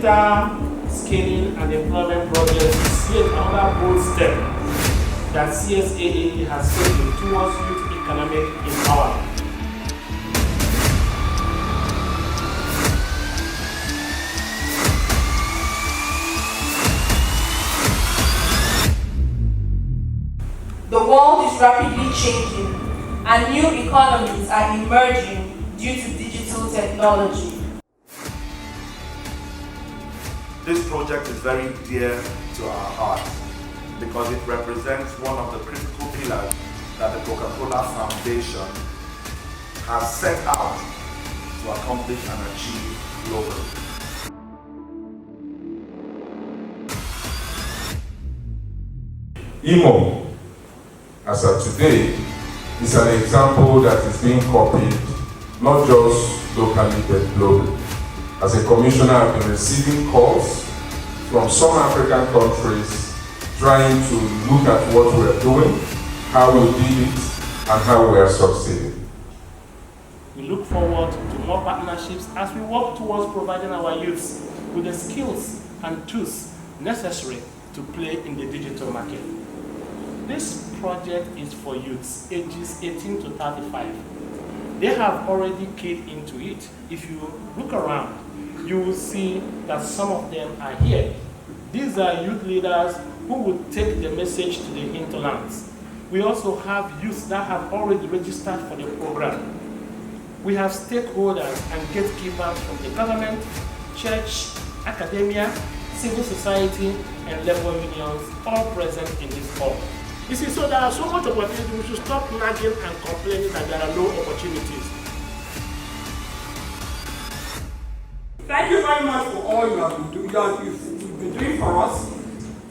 digital scaling and employment project is yet another bold step that CSAA has taken towards youth economic empowerment. The world is rapidly changing and new economies are emerging due to digital technology. This project is very dear to our hearts because it represents one of the critical pillars that the Coca-Cola Foundation has set out to accomplish and achieve globally. IMO, as of today, is an example that is being copied not just locally but globally. As a commissioner, I've been receiving calls from some African countries trying to look at what we're doing, how we did it, and how we are succeeding. We look forward to more partnerships as we work towards providing our youths with the skills and tools necessary to play in the digital market. This project is for youths ages 18 to 35. They have already keyed into it. If you look around, you will see that some of them are here. These are youth leaders who will take the message to the hinterlands. We also have youths that have already registered for the program. We have stakeholders and gatekeepers from the government, church, academia, civil society, and labor unions all present in this hall. You see, so there are so much opportunities. We should stop nagging and complaining that there are no opportunities. Thank you very much for all you have you've been doing for us.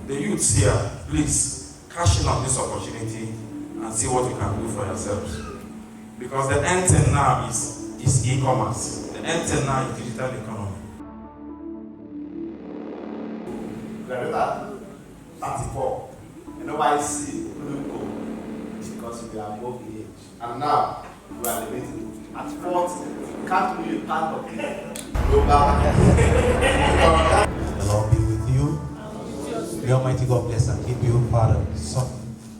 The youths here, please cash in on this opportunity and see what you can do for yourselves. Because the end thing now is e-commerce. The end thing now is digital economy. Remember, 34. And nobody see because we are above the age. And now, we are limited. At 40, you can't be a part of the global. The Lord be with you. The Almighty God bless and keep you, Father, Son,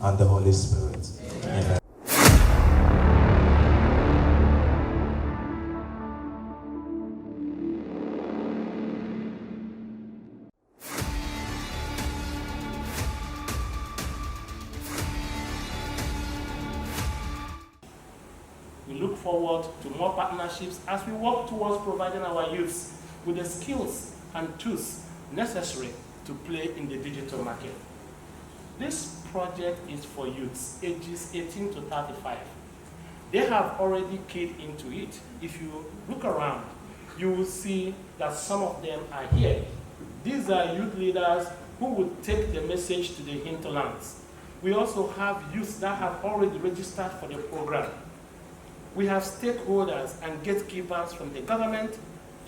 and the Holy Spirit. Amen. We look forward to more partnerships as we work towards providing our youths with the skills and tools necessary to play in the digital market. This project is for youths ages 18 to 35. They have already keyed into it. If you look around, you will see that some of them are here. These are youth leaders who will take the message to the hinterlands. We also have youths that have already registered for the program. We have stakeholders and gatekeepers from the government,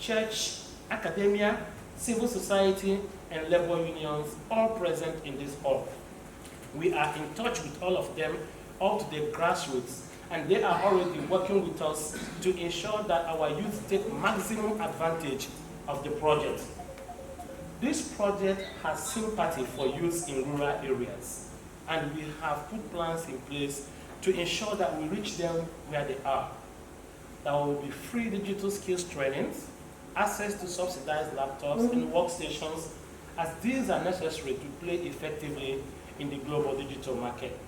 church, academia, civil society, and labor unions all present in this hall. We are in touch with all of them, all to the grassroots, and they are already working with us to ensure that our youth take maximum advantage of the project. This project has sympathy for youths in rural areas, and we have put plans in place to ensure that we reach them where they are. There will be free digital skills trainings, access to subsidized laptops and workstations, as these are necessary to play effectively in the global digital market.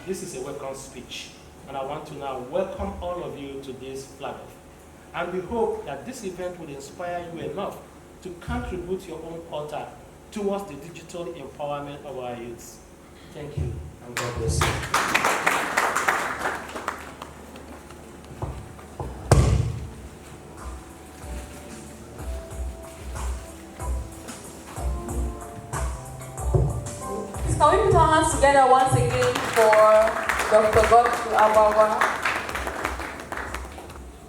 This is a welcome speech, and I want to now welcome all of you to this flag off. And we hope that this event will inspire you enough to contribute your own quota towards the digital empowerment of our youths. Thank you, and God bless you. Can we put our hands together once again for Dr. Godfrey Abawa?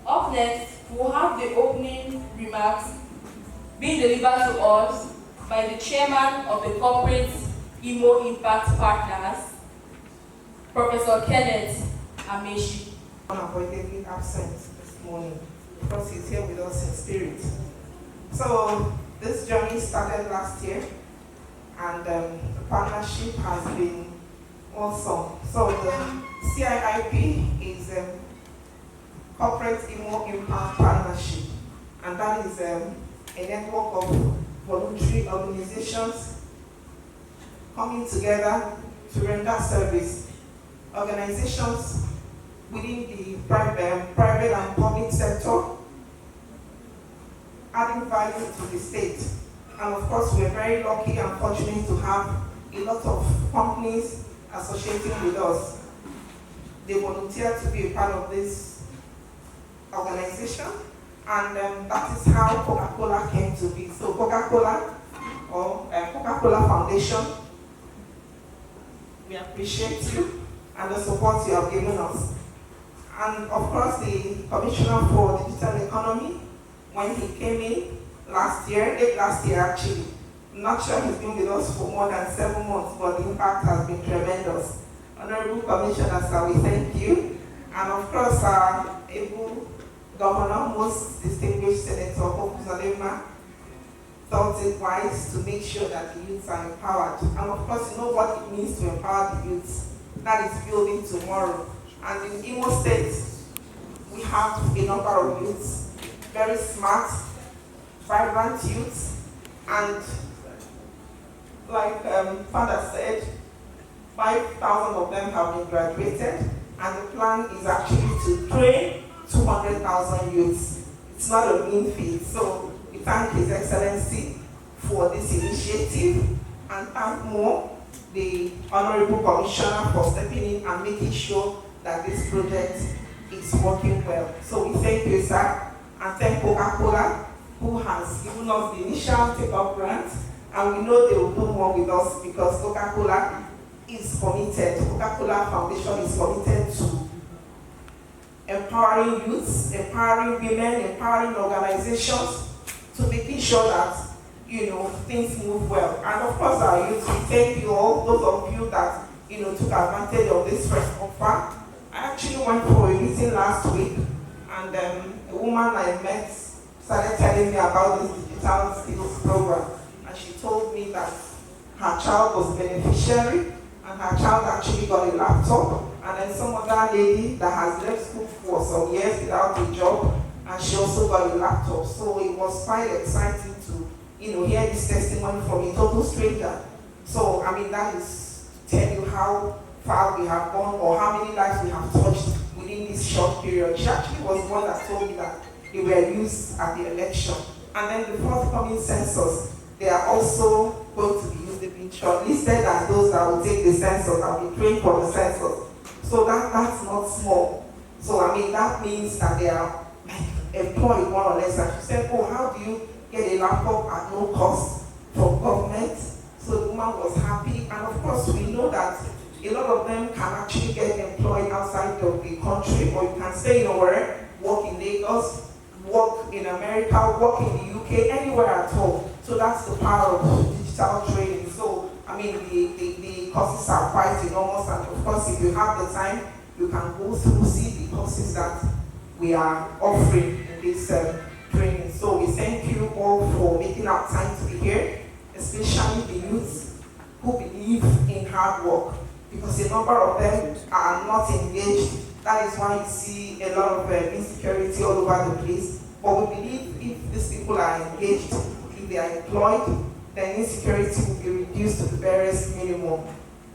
Up next, we'll have the opening remarks being delivered to us by the chairman of the corporate IMO Impact Partners, Professor Kenneth Amechi. Unavoidably absent this morning because he's here with us in spirit. So This journey started last year, and the partnership has been awesome. So the CIIP is Corporate Imo Impact Partnership, and that is a network of voluntary organizations coming together to render service. Organizations within the private and public sector, adding value to the state. And of course, we're very lucky and fortunate to have a lot of companies associating with us. They volunteer to be a part of this organization, and that is how Coca-Cola came to be. So Coca-Cola, or Coca-Cola Foundation, we appreciate you and the support you have given us. And of course, the Commissioner for Digital Economy, when he came in late last year actually, I'm not sure he's been with us for more than 7 months, but the impact has been tremendous. Honorable Commissioner, sir, we thank you. And of course, our able Governor, most distinguished Senator Hope Uzodimma, thought it wise to make sure that the youths are empowered. And of course, you know what it means to empower the youths. That is building tomorrow. And in Imo State, we have a number of youths, very smart, vibrant youths, and like Father said, 5,000 of them have been graduated, and the plan is actually to train 200,000 youths. It's not a mean feat. So we thank His Excellency for this initiative, and thank more the Honorable Commissioner for stepping in and making sure that this project is working well. So we thank you, sir, and thank Coca-Cola, who has given us the initial take-up grant, and we know they will do more with us because Coca-Cola is committed. Coca-Cola Foundation is committed to empowering youths, empowering women, empowering organizations, to making sure that things move well. And of course, our youth, we thank you all, those of you that took advantage of this first offer. I actually went for a meeting last week, and a woman I met started telling me about this digital skills program, and she told me that her child was a beneficiary, and her child actually got a laptop, and then some other lady that has left school for some years without a job, and she also got a laptop. So it was quite exciting to hear this testimony from a total stranger. So I mean, that is to tell you how far we have gone, or how many lives we have touched within this short period. She actually was the one that told me that they were used at the election. And then the forthcoming census, they are also going to be used. They've been shortlisted as those that will take the census, that will be trained for the census. So that's not small. So I mean, that means that they are employed more or less. And she said, oh, how do you get a laptop at no cost from government? So the woman was happy. And of course, we know that a lot of them can actually get employed outside of the country, or you can stay nowhere, work in Lagos, work in America, work in the UK, anywhere at all. So that's the power of digital training. So, I mean, the courses are quite enormous, and of course, if you have the time, you can go through, see the courses that we are offering in this training. So we thank you all for making our time to be here, especially the youths who believe in hard work, because a number of them are not engaged. That is why you see a lot of insecurity all over the place. But we believe if these people are engaged, if they are employed, then insecurity will be reduced to the barest minimum.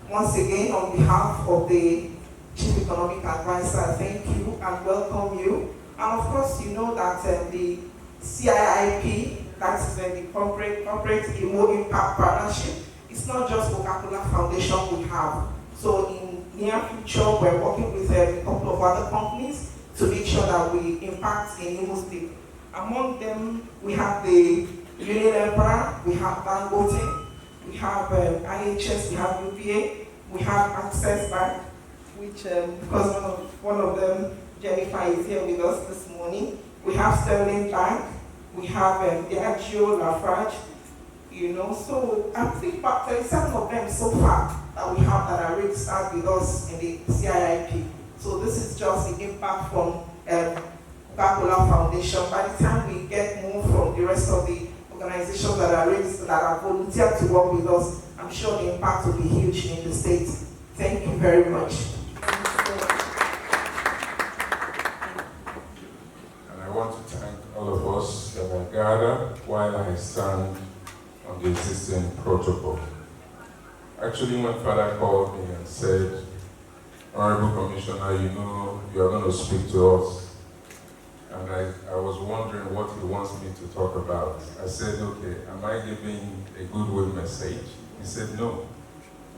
Once again, on behalf of the Chief Economic Advisor, thank you and welcome you. And of course, you know that the CIIP, that is the Corporate Imo Impact Partnership, it's not just Coca-Cola Foundation we have. So in near future, we're working with a couple of other companies to make sure that we impact in Imo State. Among them, we have the Unilever, we have Dangote, we have IHS, we have UPA, we have Access Bank, which because one of them, Jennifer, is here with us this morning. We have Sterling Bank, we have Diageo, Lafarge, so I think about 37 of them so far that we have that are registered with us in the CIIP. So this is just the impact from Coca-Cola Foundation. By the time we get more from the rest of the organizations that are registered, that are volunteered to work with us. I'm sure the impact will be huge in the state. Thank you very much. And I want to thank all of us that are gathered while I stand on the existing protocol. Actually, when Father called me and said, Honorable Commissioner, you know you are going to speak to us. And I was wondering what he wants me to talk about. I said, okay, am I giving a goodwill message? He said, no.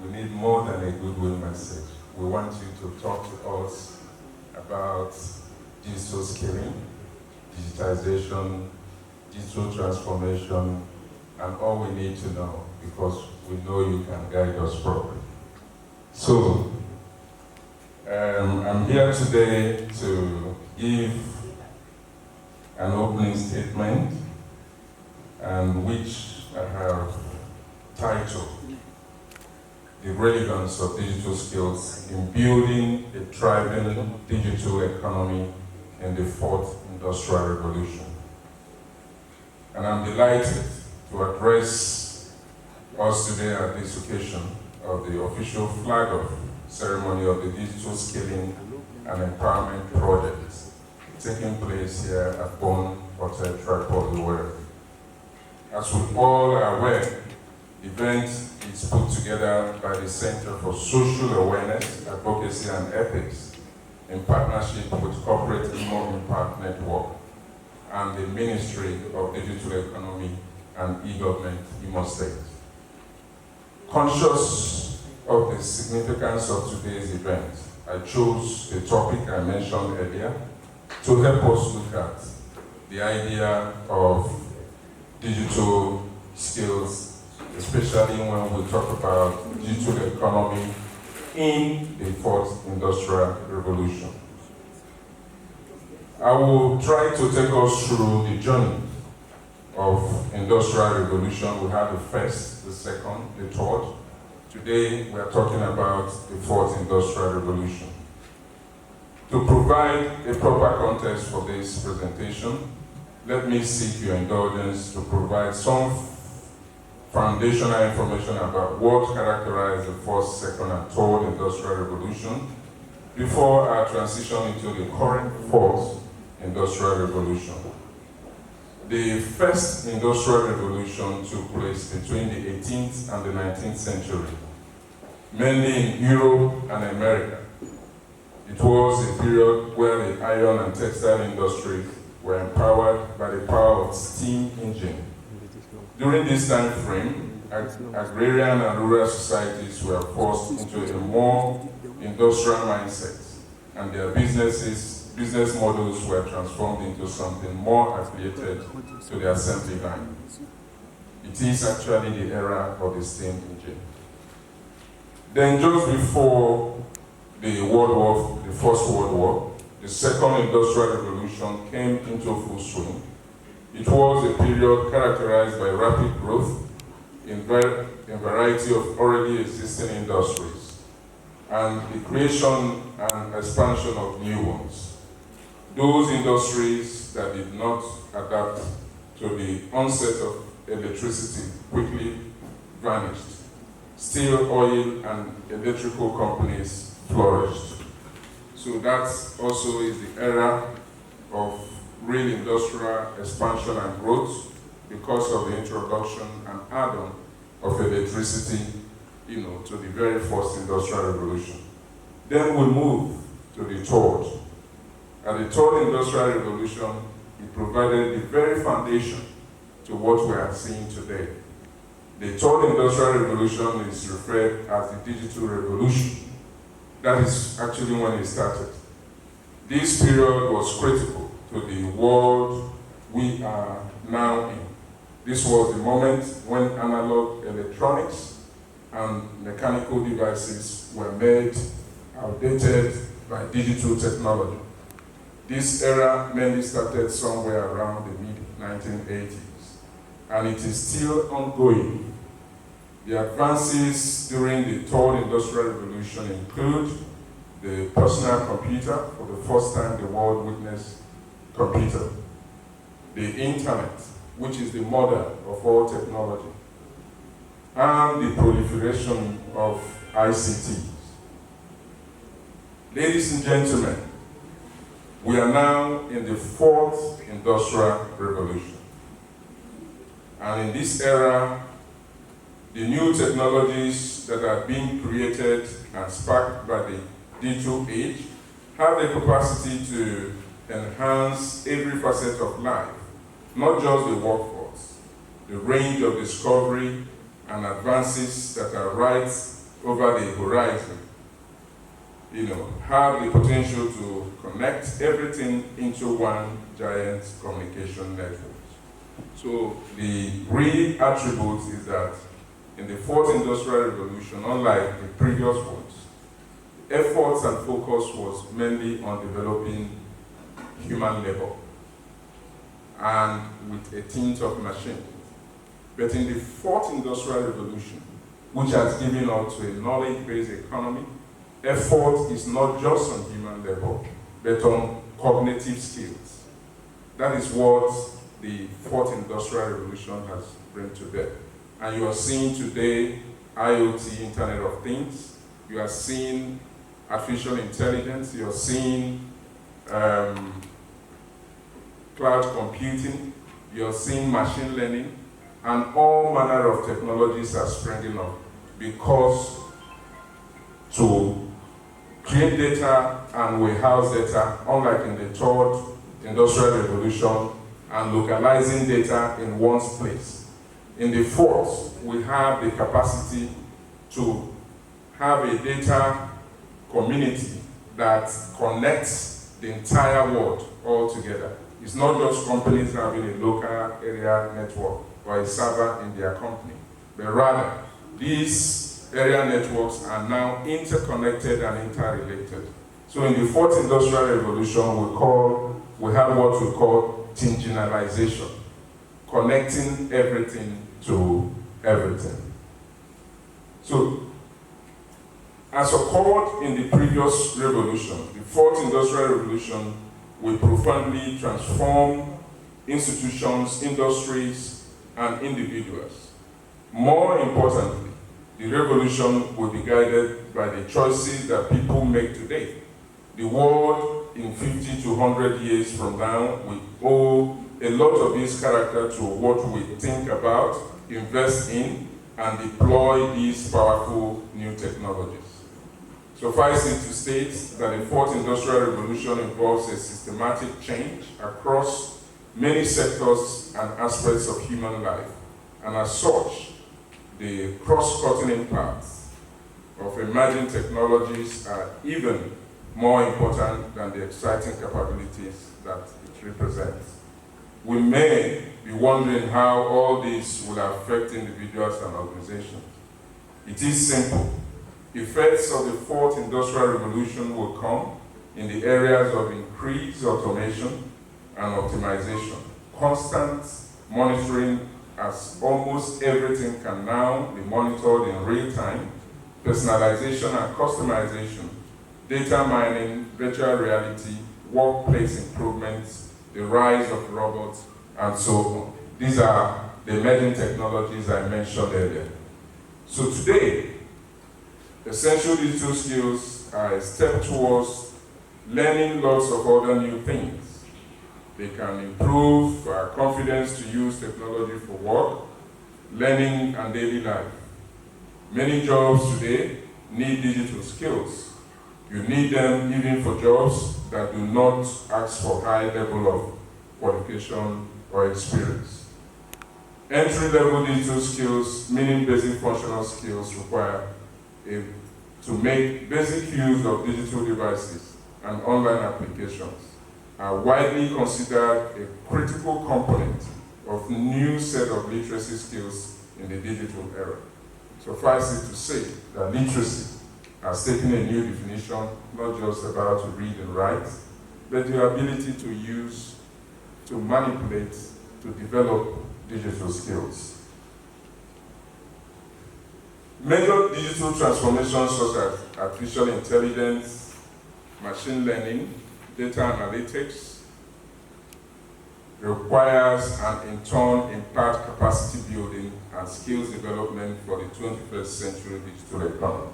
We need more than a goodwill message. We want you to talk to us about digital skilling, digitization, digital transformation, and all we need to know, because we know you can guide us properly. So, I'm here today to give an opening statement, and which I have titled The Relevance of Digital Skills in Building a Thriving Digital Economy in the Fourth Industrial Revolution. And I'm delighted to address us today at this occasion of the official flag-off ceremony of the Digital Skilling and Empowerment Project taking place here at Bonn Hotel Tripod Owerri. As we all are aware, the event is put together by the Center for Social Awareness, Advocacy and Ethics in partnership with Corporate Imo Impact Network and the Ministry of Digital Economy and E-Government, Imo State. Conscious of the significance of today's event, I chose the topic I mentioned earlier to help us look at the idea of digital skills, especially when we talk about digital economy in the Fourth Industrial Revolution. I will try to take us through the journey of Industrial Revolution. We had the first, the second, the third. Today we are talking about the Fourth Industrial Revolution. To provide a proper context for this presentation, let me seek your indulgence to provide some foundational information about what characterized the first, second, and third Industrial Revolution before our transition into the current Fourth Industrial Revolution. The first Industrial Revolution took place between the 18th and the 19th century, mainly in Europe and America. It was a period where the iron and textile industries were empowered by the power of steam engine. During this time frame, agrarian and rural societies were forced into a more industrial mindset, and their business models were transformed into something more affiliated to the assembly line. It is actually the era of the steam engine. Then just before the First World War, the Second Industrial Revolution came into full swing. It was a period characterized by rapid growth in variety of already existing industries and the creation and expansion of new ones. Those industries that did not adapt to the onset of electricity quickly vanished. Steel, oil, and electrical companies flourished. So that also is the era of real industrial expansion and growth because of the introduction and add-on of electricity, to the very first Industrial Revolution. Then we move to the third. At the third Industrial Revolution, it provided the very foundation to what we are seeing today. The third Industrial Revolution is referred as the Digital Revolution. That is actually when it started. This period was critical to the world we are now in. This was the moment when analog electronics and mechanical devices were made outdated by digital technology. This era mainly started somewhere around the mid-1980s, and it is still ongoing. The advances during the Third Industrial Revolution include the personal computer. For the first time, the world witnessed computer. The internet, which is the mother of all technology, and the proliferation of ICT. Ladies and gentlemen, we are now in the 4th industrial revolution. And in this era, the new technologies that are being created and sparked by the digital age have the capacity to enhance every facet of life, not just the workforce. The range of discovery and advances that are right over the horizon, have the potential to connect everything into one giant communication network. So the real attribute is that in the 4th industrial revolution, unlike the previous ones, efforts and focus was mainly on developing human labor and with a tint of machine. But in the 4th industrial revolution, which has given us to a knowledge-based economy, effort is not just on human labor, but on cognitive skills. That is what the 4th industrial revolution has brought to bear. And you are seeing today IoT, Internet of Things. You are seeing artificial intelligence. You are seeing cloud computing. You are seeing machine learning. And all manner of technologies are springing up because to create data and warehouse data, unlike in the 3rd industrial revolution, and localizing data in one place. In the 4th, we have the capacity to have a data community that connects the entire world all together. It's not just companies having a local area network or a server in their company, but rather these area networks are now interconnected and interrelated. So in the 4th industrial revolution, we have what we call thinginalization, connecting everything to everything. So, as occurred in the previous revolution, the 4th industrial revolution will profoundly transform institutions, industries, and individuals. More importantly, the revolution will be guided by the choices that people make today. The world in 50 to 100 years from now will owe a lot of this character to what we think about, invest in, and deploy these powerful new technologies. Suffice it to state that the 4th industrial revolution involves a systematic change across many sectors and aspects of human life, and as such, the cross-cutting impacts of emerging technologies are even more important than the exciting capabilities that it represents. We may be wondering how all this will affect individuals and organizations. It is simple. Effects of the 4th industrial revolution will come in the areas of increased automation and optimization, constant monitoring, as almost everything can now be monitored in real time, personalization and customization, data mining, virtual reality, workplace improvements, the rise of robots, and so on. These are the emerging technologies I mentioned earlier. So today, essential digital skills are a step towards learning lots of other new things. They can improve our confidence to use technology for work, learning, and daily life. Many jobs today need digital skills. You need them even for jobs that do not ask for high level of qualification or experience. Entry-level digital skills, meaning basic functional skills, require to make basic use of digital devices and online applications, are widely considered a critical component of new set of literacy skills in the digital era. Suffice it to say that literacy has taken a new definition, not just about to read and write, but the ability to use, to manipulate, to develop digital skills. Major digital transformations such as artificial intelligence, machine learning, data analytics, requires and in turn impart capacity building and skills development for the 21st century digital economy.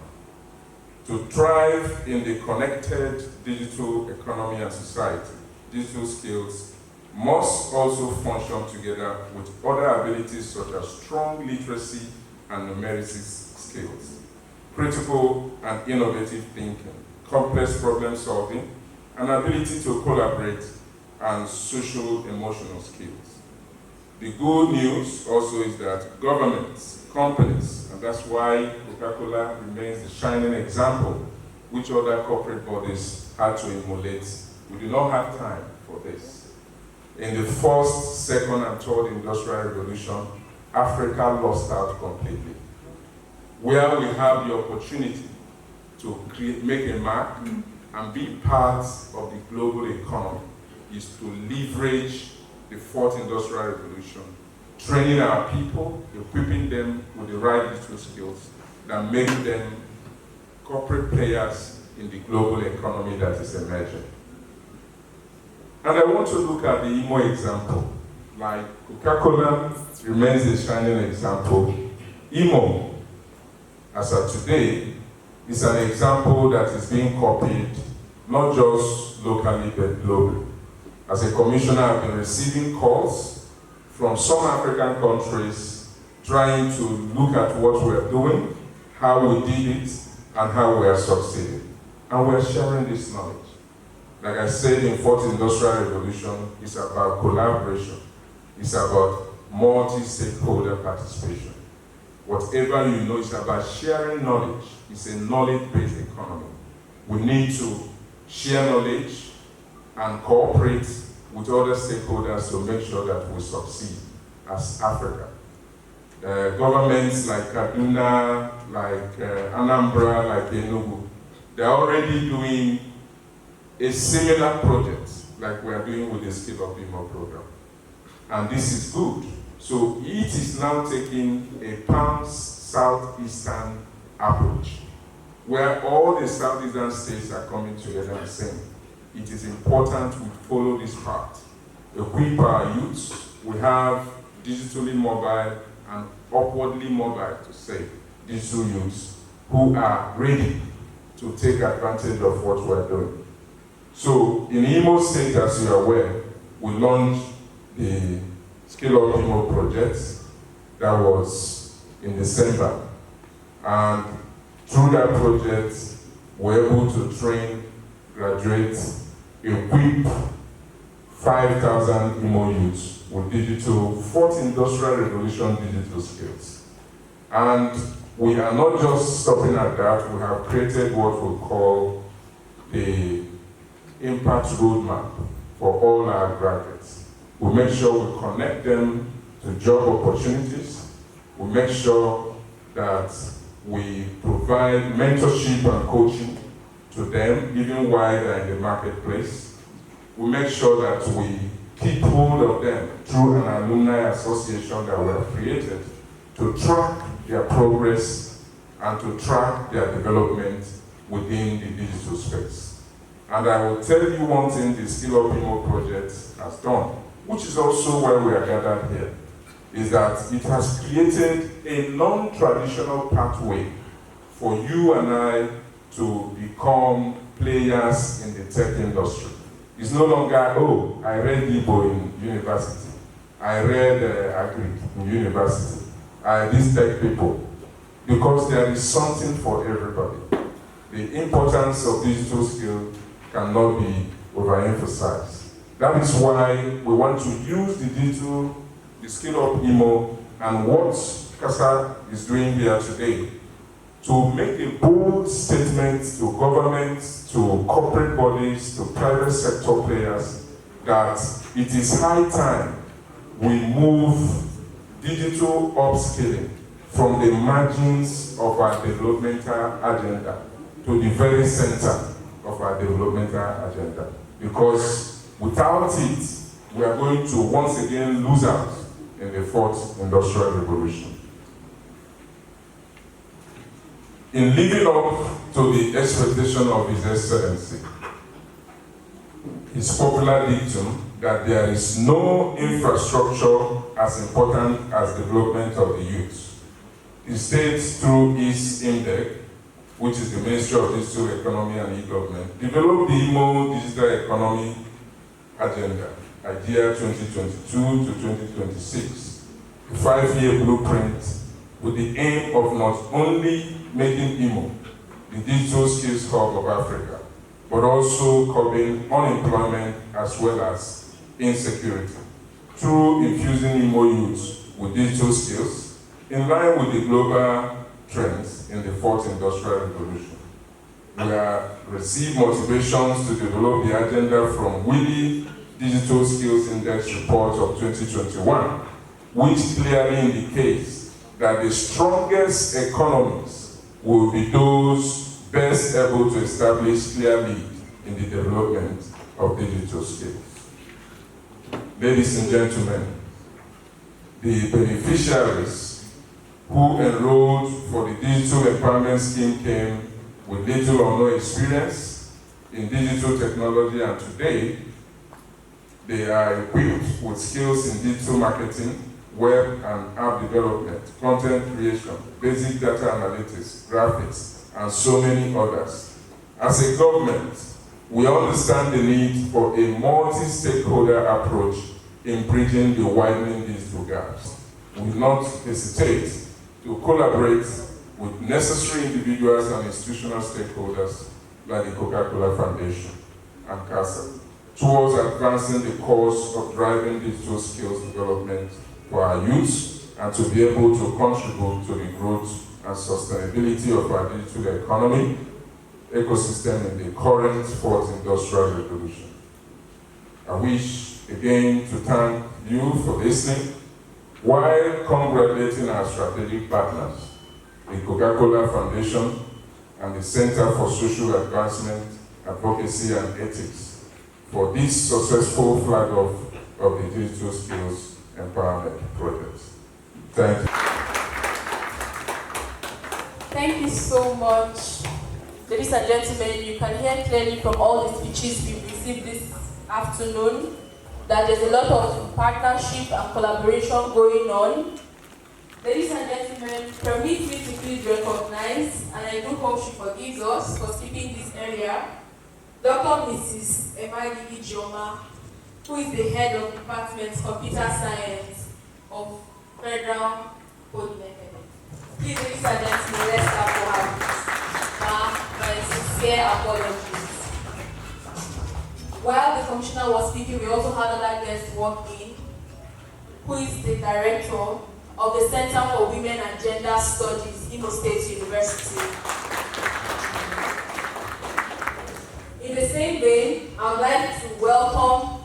To thrive in the connected digital economy and society, digital skills must also function together with other abilities such as strong literacy and numeracy skills, critical and innovative thinking, complex problem solving, an ability to collaborate, and social emotional skills. The good news also is that governments, companies, and that's why Coca-Cola remains the shining example which other corporate bodies had to emulate. We do not have time for this. In the first, second, and third industrial revolution, Africa lost out completely. Where we have the opportunity to make a mark and be part of the global economy is to leverage the fourth industrial revolution, training our people, equipping them with the right digital skills that make them corporate players in the global economy that is emerging. And I want to look at the Imo example. Like Coca-Cola remains a shining example. Imo, as of today, is an example that is being copied not just locally but globally. As a commissioner, I've been receiving calls from some African countries trying to look at what we're doing, how we did it, and how we are succeeding. And we're sharing this knowledge. Like I said, in fourth industrial revolution, it's about collaboration. It's about multi-stakeholder participation. Whatever you know, it's about sharing knowledge. It's a knowledge-based economy. We need to share knowledge and cooperate with other stakeholders to make sure that we succeed as Africa. Governments like Kaduna, like Anambra, like Enugu, they're already doing a similar project like we are doing with the Skill Up Imo program. And this is good. So it is now taking a pan-southeastern approach, where all the southeastern states are coming together and saying, it is important we follow this path. Equip our youths. We have digitally mobile and upwardly mobile, to say, digital youths who are ready to take advantage of what we're doing. So in Imo State, as you are aware, we launched the Skill Up Imo project that was in December. And through that project, we're able to train, graduate, equip 5,000 Imo youths with digital, fourth industrial revolution digital skills. And we are not just stopping at that, we have created what we call the impact roadmap for all our graduates. We make sure we connect them to job opportunities. We make sure that we provide mentorship and coaching to them, even while they're in the marketplace. We make sure that we keep hold of them through an alumni association that we have created to track their progress and to track their development within the digital space. And I will tell you one thing the Skill Up Imo project has done, which is also why we are gathered here, is that it has created a non-traditional pathway for you and I to become players in the tech industry. It's no longer, oh, I read Igbo in university, I read Agric in university, these tech people, because there is something for everybody. The importance of digital skill cannot be overemphasized. That is why we want to use the Skill Up Imo and what CASA is doing here today to make a bold statement to governments, to corporate bodies, to private sector players that it is high time we move digital upskilling from the margins of our developmental agenda to the very center of our developmental agenda. Because without it, we are going to once again lose out in the fourth industrial revolution. In living up to the expectation of His Excellency, his popular dictum that there is no infrastructure as important as development of the youth. He states through his IMDEC, which is the Ministry of Digital Economy and E-Government, developed the IMO Digital Economy Agenda, IDEA 2022 to 2026, a 5-year blueprint with the aim of not only making IMO the digital skills hub of Africa, but also curbing unemployment as well as insecurity through infusing IMO youth with digital skills in line with the global trends in the fourth industrial revolution. We have received motivations to develop the agenda from WILI Digital Skills Index report of 2021, which clearly indicates that the strongest economies will be those best able to establish clear lead in the development of digital skills. Ladies and gentlemen, the beneficiaries who enrolled for the Digital Empowerment Scheme came with little or no experience in digital technology, and today they are equipped with skills in digital marketing, web and app development, content creation, basic data analytics, graphics, and so many others. As a government, we understand the need for a multi-stakeholder approach in bridging the widening digital gaps. We will not hesitate to collaborate with necessary individuals and institutional stakeholders like the Coca-Cola Foundation and CASA towards advancing the cause of driving digital skills development for our youth and to be able to contribute to the growth and sustainability of our digital economy ecosystem in the current fourth industrial revolution. I wish again to thank you for listening while congratulating our strategic partners, the Coca-Cola Foundation and the Center for Social Advancement, Advocacy and Ethics for this successful flag off of the Digital Skills Empowerment Project. Thank you. Thank you so much. Ladies and gentlemen, you can hear clearly from all the speeches we've received this afternoon that there's a lot of partnership and collaboration going on. Ladies and gentlemen, permit me to please recognize, and I do hope she forgives us for skipping this area, Dr. Mrs. Emadi Ijoma, who is the head of Department of Computer Science of Federal Polytechnic. Please, ladies and gentlemen, let's start for her. My sincere apologies. While the commissioner was speaking, we also had another guest walk in, who is the director of the Center for Women and Gender Studies, Imo State University. In the same vein, I would like to welcome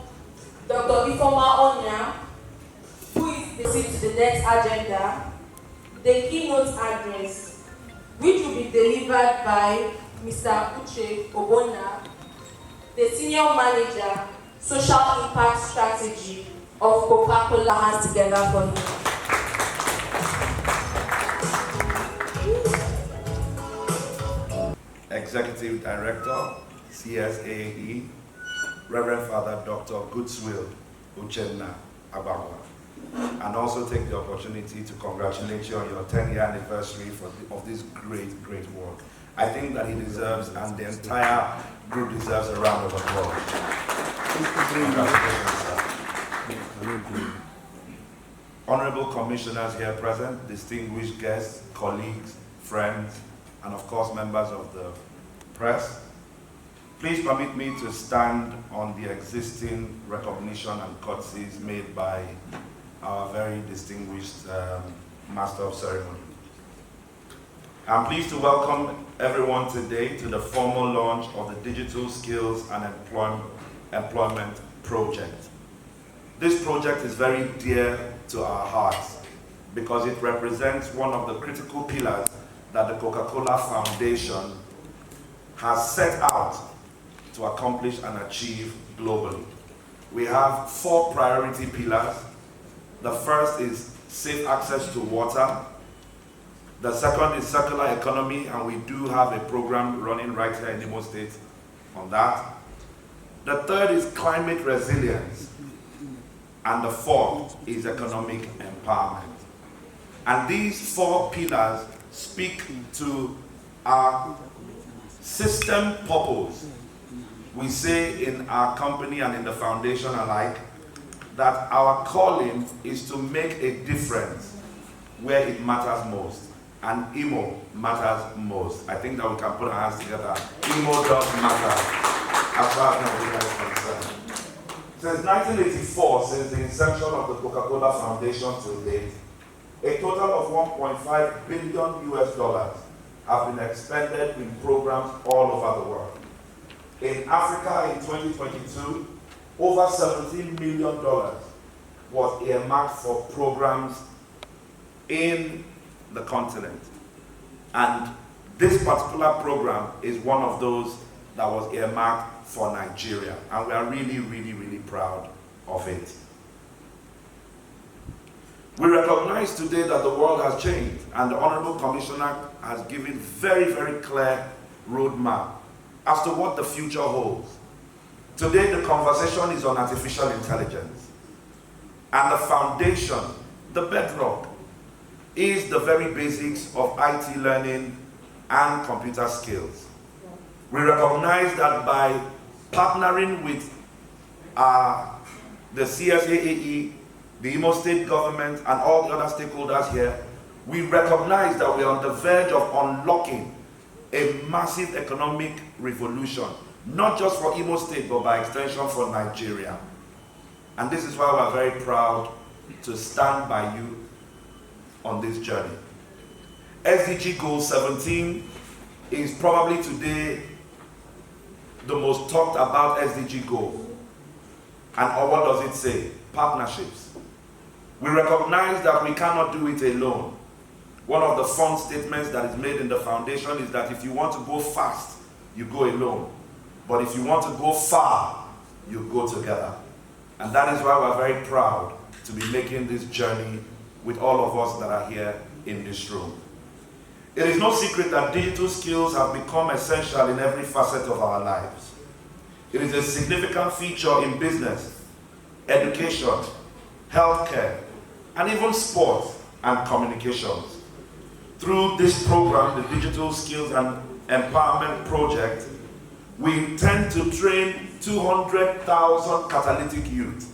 Dr. Ifoma Onya, who is the to the next agenda, the keynote address, which will be delivered by Mr. Uche Obona, the Senior Manager, Social Impact Strategy of Coca-Cola. Hands together for him. Executive Director, CSAE, Reverend Father Dr. Goodswill Uchenna Abagwa, and also take the opportunity to congratulate you on your 10-year anniversary of this great work. I think that he deserves, and the entire group deserves, a round of applause. Congratulations, sir. Honorable commissioners here present, distinguished guests, colleagues, friends, and of course members of the press, please permit me to stand on the existing recognition and courtesies made by our very distinguished Master of Ceremony. I'm pleased to welcome everyone today to the formal launch of the Digital Skills and Employment Project. This project is very dear to our hearts because it represents one of the critical pillars that the Coca-Cola Foundation has set out to accomplish and achieve globally. We have 4 priority pillars. The first is safe access to water. The second is circular economy, and we do have a program running right here in Imo State on that. The third is climate resilience. And the fourth is economic empowerment. And these four pillars speak to our system purpose. We say in our company and in the foundation alike that our calling is to make a difference where it matters most. And IMO matters most. I think that we can put our hands together. IMO does matter as far as Nigeria is concerned. Since 1984, since the inception of the Coca-Cola Foundation to date, a total of $1.5 billion have been expended in programs all over the world. In Africa in 2022, over $17 million was earmarked for programs in the continent. And this particular program is one of those that was earmarked for Nigeria. And we are really, really, really proud of it. We recognize today that the world has changed, and the Honorable Commissioner has given very, very clear roadmap as to what the future holds. Today, the conversation is on artificial intelligence. And the foundation, the bedrock, is the very basics of IT learning and computer skills. We recognize that by partnering with the CSAAE, the Imo State government, and all the other stakeholders here, we recognize that we are on the verge of unlocking a massive economic revolution, not just for Imo State, but by extension for Nigeria. And this is why we're very proud to stand by you on this journey. SDG Goal 17 is probably today the most talked about SDG goal. And what does it say? Partnerships. We recognize that we cannot do it alone. One of the fund statements that is made in the foundation is that if you want to go fast, you go alone. But if you want to go far, you go together. And that is why we're very proud to be making this journey with all of us that are here in this room. It is no secret that digital skills have become essential in every facet of our lives. It is a significant feature in business, education, healthcare, and even sports and communications. Through this program, the Digital Skills and Empowerment Project, we intend to train 200,000 catalytic youth.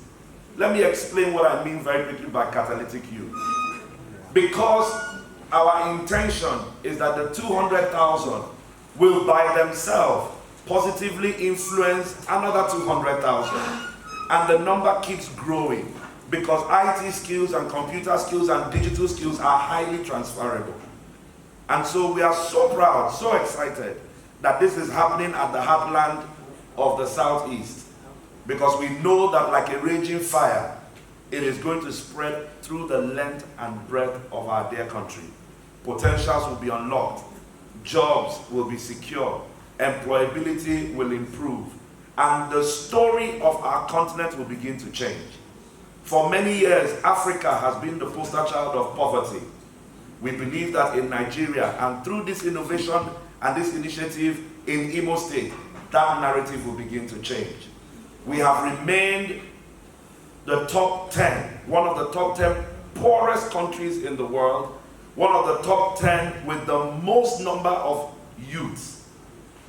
Let me explain what I mean very quickly by catalytic youth. Because our intention is that the 200,000 will by themselves positively influence another 200,000. And the number keeps growing because IT skills and computer skills and digital skills are highly transferable. And so we are so proud, so excited that this is happening at the heartland of the Southeast, because we know that like a raging fire, it is going to spread through the length and breadth of our dear country. Potentials will be unlocked, jobs will be secure, employability will improve, and the story of our continent will begin to change. For many years, Africa has been the poster child of poverty. We believe that in Nigeria, and through this innovation and this initiative in Imo State, that narrative will begin to change. We have remained the top 10, one of the top 10 poorest countries in the world, one of the top 10 with the most number of youths.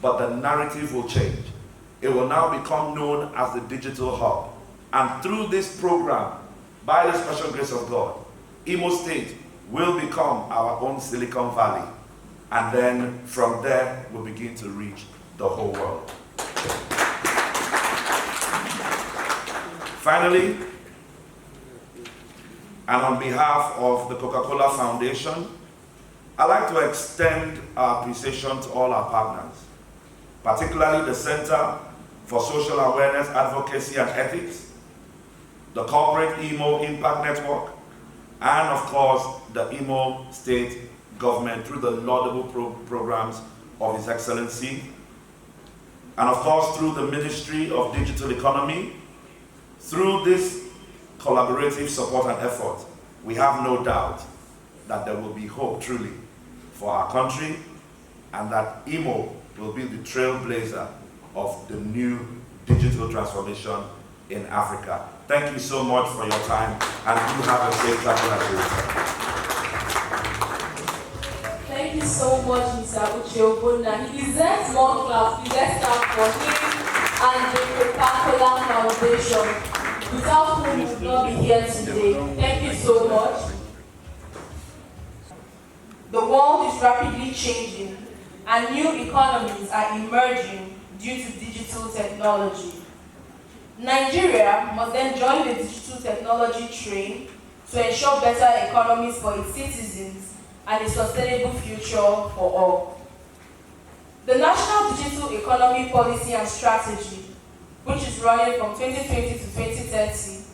But the narrative will change. It will now become known as the digital hub. And through this program, by the special grace of God, Imo State will become our own Silicon Valley. And then from there, we'll begin to reach the whole world. Finally, and on behalf of the Coca-Cola Foundation, I'd like to extend our appreciation to all our partners, particularly the Center for Social Awareness, Advocacy and Ethics, the Corporate Imo Impact Network, and of course, the Imo State government through the laudable programs of His Excellency, and of course through the Ministry of Digital Economy. Through this collaborative support and effort, we have no doubt that there will be hope truly for our country, and that Imo will be the trailblazer of the new digital transformation in Africa. Thank you so much for your time, and you have a safe travel as you return. Thank you so much, Mr. Uche Ogbonna. He deserves more claps. Let's clap for him and the Coca-Cola Foundation, without whom we would not be here today. Thank you so much. The world is rapidly changing, and new economies are emerging due to digital technology. Nigeria must then join the digital technology train to ensure better economies for its citizens and a sustainable future for all. The National Digital Economy Policy and Strategy, which is running from 2020 to 2030,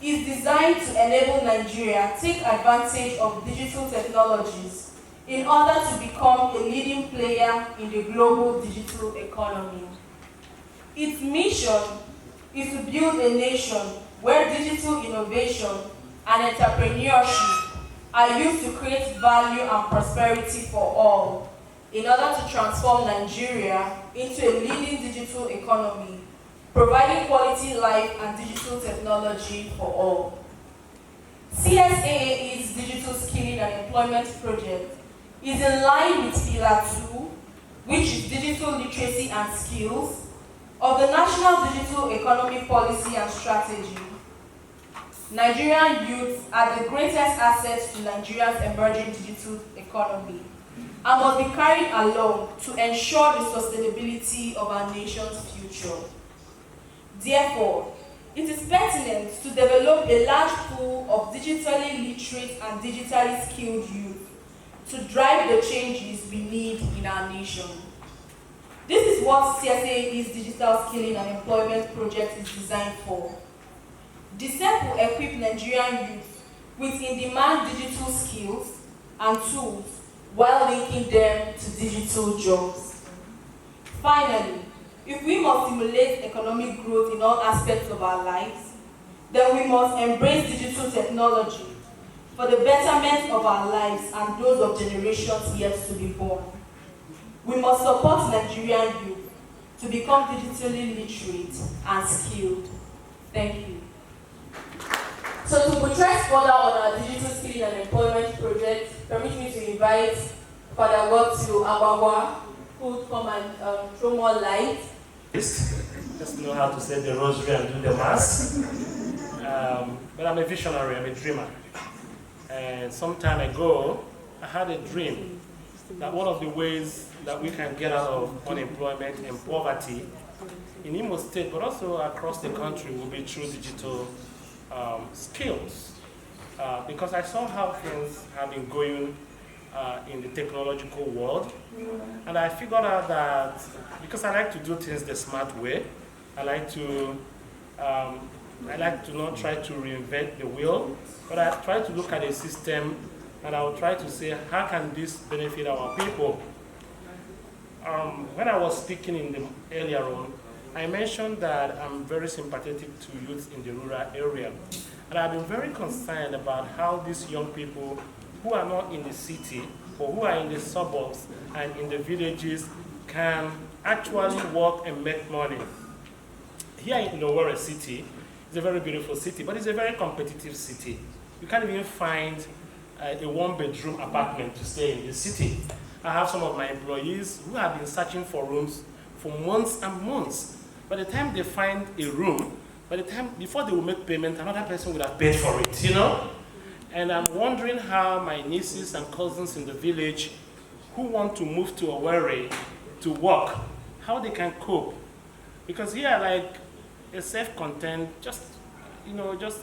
is designed to enable Nigeria to take advantage of digital technologies in order to become a leading player in the global digital economy. Its mission is to build a nation where digital innovation and entrepreneurship are used to create value and prosperity for all, in order to transform Nigeria into a leading digital economy, providing quality life and digital technology for all. CSAAE's Digital Skilling and Employment Project is in line with Pillar 2, which is digital literacy and skills, of the National Digital Economy Policy and Strategy. Nigerian youths are the greatest assets to Nigeria's emerging digital economy and must be carried along to ensure the sustainability of our nation's future. Therefore, it is pertinent to develop a large pool of digitally literate and digitally skilled youth to drive the changes we need in our nation. This is what CSAAE's Digital Skilling and Employment Project is designed for. DISEP will equip Nigerian youth with in-demand digital skills and tools while linking them to digital jobs. Finally, if we must stimulate economic growth in all aspects of our lives, then we must embrace digital technology for the betterment of our lives and those of generations yet to be born. We must support Nigerian youth to become digitally literate and skilled. Thank you. So to buttress further on our digital skilling and employment project, permit me to invite Father Godswill Abawa, who will come and throw more light. Just know how to say the rosary and do the mass. But I'm a visionary, I'm a dreamer. And some time ago, I had a dream that one of the ways that we can get out of unemployment and poverty in Imo State, but also across the country, will be through digital skills. Because I saw how things have been going in the technological world, and I figured out that because I like to do things the smart way, I like to not try to reinvent the wheel, but I try to look at a system and I will try to say, how can this benefit our people? When I was speaking earlier on, I mentioned that I'm very sympathetic to youth in the rural area. And I've been very concerned about how these young people who are not in the city or who are in the suburbs and in the villages can actually work and make money. Here in Owerri City, it's a very beautiful city, but it's a very competitive city. You can't even find a one-bedroom apartment to stay in the city. I have some of my employees who have been searching for rooms for months and months. By the time they find a room, before they will make payment, another person would have paid for it, you know? And I'm wondering how my nieces and cousins in the village who want to move to Owerri to work, how they can cope. Because here, like a self-contained, just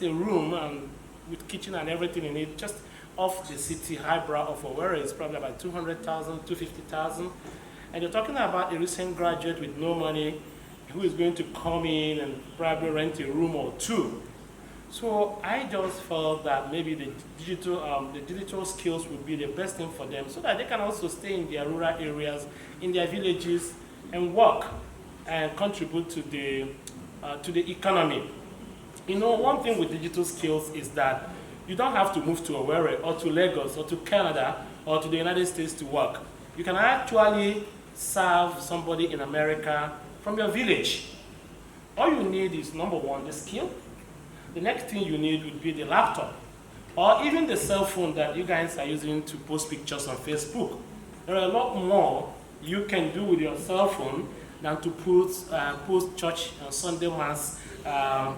a room and with kitchen and everything in it, just off the city highbrow of Owerri is probably about 200,000, 250,000. And you're talking about a recent graduate with no money who is going to come in and probably rent a room or two. So I just felt that maybe the digital skills would be the best thing for them so that they can also stay in their rural areas, in their villages, and work and contribute to the economy. You know, one thing with digital skills is that you don't have to move to Owerri or to Lagos or to Canada or to the United States to work. You can actually serve somebody in America from your village. All you need is, number one, the skill. The next thing you need would be the laptop, or even the cell phone that you guys are using to post pictures on Facebook. There are a lot more you can do with your cell phone than to post church Sunday mass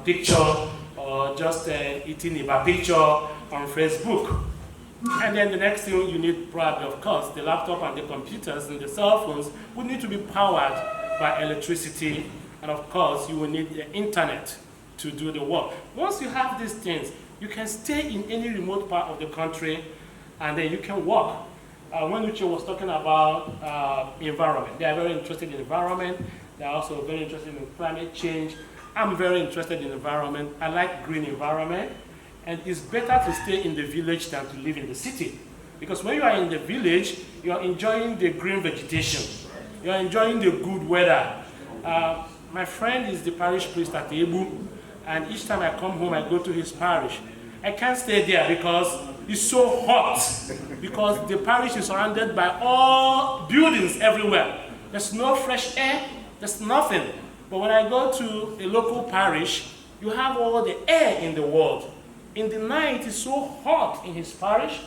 picture, or just eating a picture on Facebook. And then the next thing you need, probably, of course, the laptop and the computers and the cell phones would need to be powered by electricity, and of course you will need the internet to do the work. Once you have these things, you can stay in any remote part of the country, and then you can work. When Uche was talking about environment, they are very interested in environment. They are also very interested in climate change. I'm very interested in environment. I like green environment. And it's better to stay in the village than to live in the city. Because when you are in the village, you are enjoying the green vegetation. You are enjoying the good weather. My friend is the parish priest at Ebu, and each time I come home, I go to his parish. I can't stay there because it's so hot, because the parish is surrounded by all buildings everywhere. There's no fresh air, there's nothing. But when I go to a local parish, you have all the air in the world. In the night, it's so hot in his parish,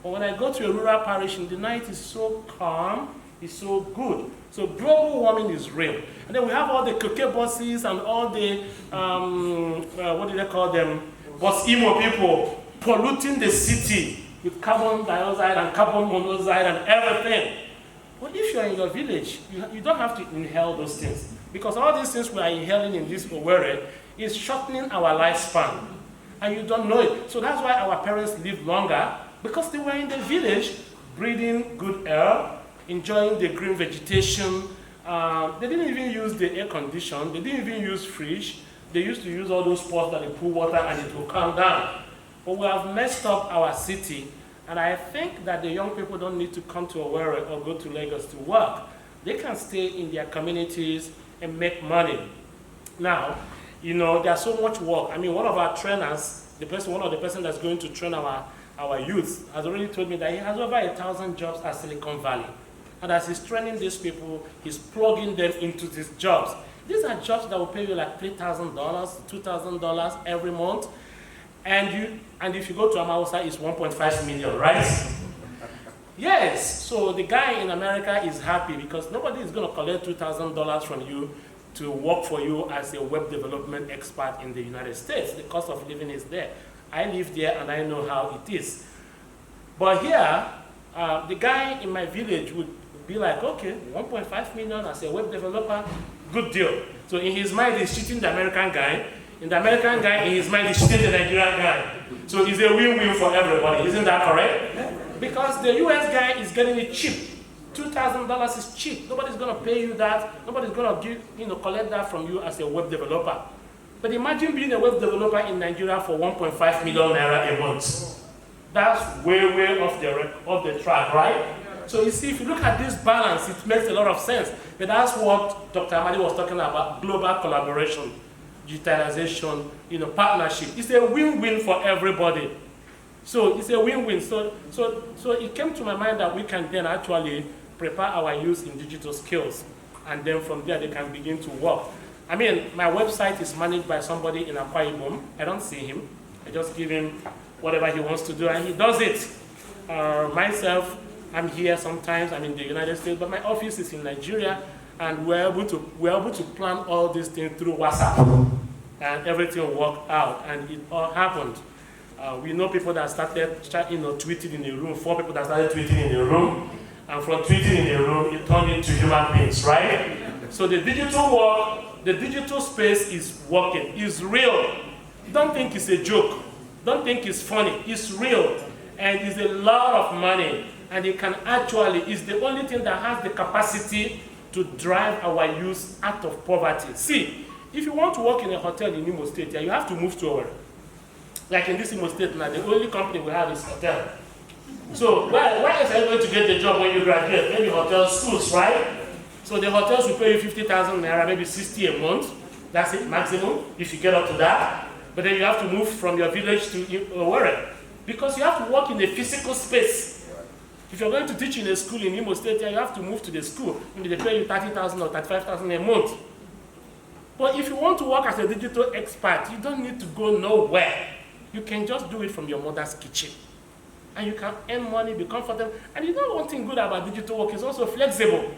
but when I go to a rural parish, in the night, it's so calm, it's so good. So global warming is real. And then we have all the cocoa buses and all the, what do they call them, bus emo people polluting the city with carbon dioxide and carbon monoxide and everything. But if you're in your village, you don't have to inhale those things. Because all these things we are inhaling in this Owerri is shortening our lifespan. And you don't know it. So that's why our parents live longer, because they were in the village, breathing good air, enjoying the green vegetation. They didn't even use the air condition. They didn't even use fridge. They used to use all those pots that they pour water and it will calm down. But we have messed up our city. And I think that the young people don't need to come to Owerri or go to Lagos to work. They can stay in their communities and make money. Now, you know, there's so much work. I mean, one of our trainers, one of the person that's going to train our youth, has already told me that he has over 1,000 jobs at Silicon Valley. And as he's training these people, he's plugging them into these jobs. These are jobs that will pay you like $3,000, $2,000 every month. And if you go to Amausa, it's 1.5 million, right? Yes, so the guy in America is happy because nobody is going to collect $2,000 from you to work for you as a web development expert in the United States. The cost of living is there. I live there and I know how it is. But here, the guy in my village would be like, okay, 1.5 million as a web developer, good deal. So in his mind, he's cheating the American guy. And the American guy, in his mind, is cheating the Nigerian guy. So it's a win-win for everybody. Isn't that correct? Because the US guy is getting it cheap. $2,000 is cheap. Nobody's going to pay you that. Nobody's going to collect that from you as a web developer. But imagine being a web developer in Nigeria for 1.5 million naira a month. That's way off the track, right? So you see, if you look at this balance, it makes a lot of sense. But that's what Dr. Amadi was talking about, global collaboration, digitalization, partnership. It's a win-win for everybody. So it's a win-win. So it came to my mind that we can then actually prepare our youth in digital skills. And then from there, they can begin to work. I mean, my website is managed by somebody in Akwa Ibom. I don't see him. I just give him whatever he wants to do, and he does it. Myself, I'm here sometimes. I'm in the United States, but my office is in Nigeria, and we're able to plan all these things through WhatsApp, and everything worked out, and it all happened. We know people that started tweeting in a room, 4 people that started tweeting in a room, and from tweeting in a room, it turned into human beings, right? So the digital work, the digital space is working, it's real. Don't think it's a joke. Don't think it's funny. It's real, and it's a lot of money, and it can actually, it's the only thing that has the capacity to drive our youth out of poverty. See, if you want to work in a hotel in Imo State, you have to move to Owerri. Like in this Imo State now, the only company we have is hotel. So why is everyone going to get the job when you graduate? Maybe hotel schools, right? So the hotels will pay you 50,000 naira, maybe 60 a month. That's it, maximum, if you get up to that. But then you have to move from your village to Owerri, because you have to work in a physical space. If you're going to teach in a school in Imo State, you have to move to the school. Maybe they pay you 30,000 or 35,000 a month. But if you want to work as a digital expert, you don't need to go nowhere. You can just do it from your mother's kitchen. And you can earn money, be comfortable. And you know one thing good about digital work is also flexible.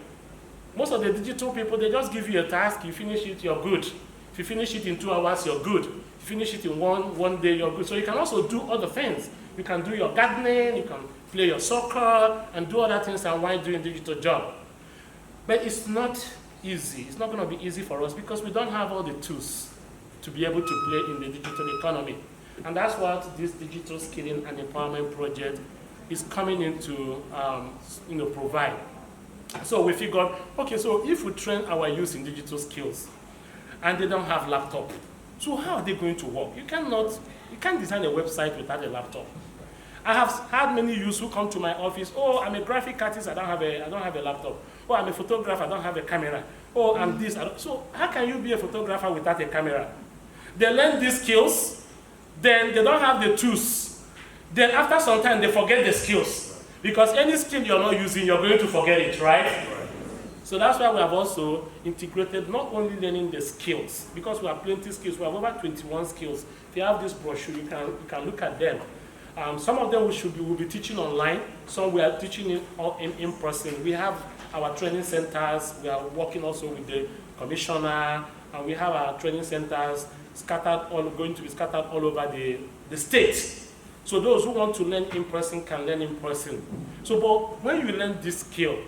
Most of the digital people, they just give you a task, you finish it, you're good. If you finish it in 2 hours, you're good. If you finish it in one day, you're good. So you can also do other things. You can do your gardening, you can play your soccer, and do other things and while doing digital job. But it's not easy. It's not going to be easy for us because we don't have all the tools to be able to play in the digital economy. And that's what this digital skilling and empowerment project is coming in to provide. So we figured, okay, so if we train our youth in digital skills and they don't have laptop, so how are they going to work? You can't design a website without a laptop. I have had many youths who come to my office, oh, I'm a graphic artist, I don't have a laptop. Oh, I'm a photographer, I don't have a camera. Oh, I'm this. So how can you be a photographer without a camera? They learn these skills, then they don't have the tools. Then after some time, they forget the skills. Because any skill you're not using, you're going to forget it, right? So that's why we have also integrated not only learning the skills, because we have plenty of skills. We have over 21 skills. If you have this brochure, you can look at them. Some of them we'll be teaching online. Some we are teaching in person. We have our training centers. We are working also with the commissioner, and we have our training centers going to be scattered all over the state. So those who want to learn in person can learn in person. So, but when you learn this skill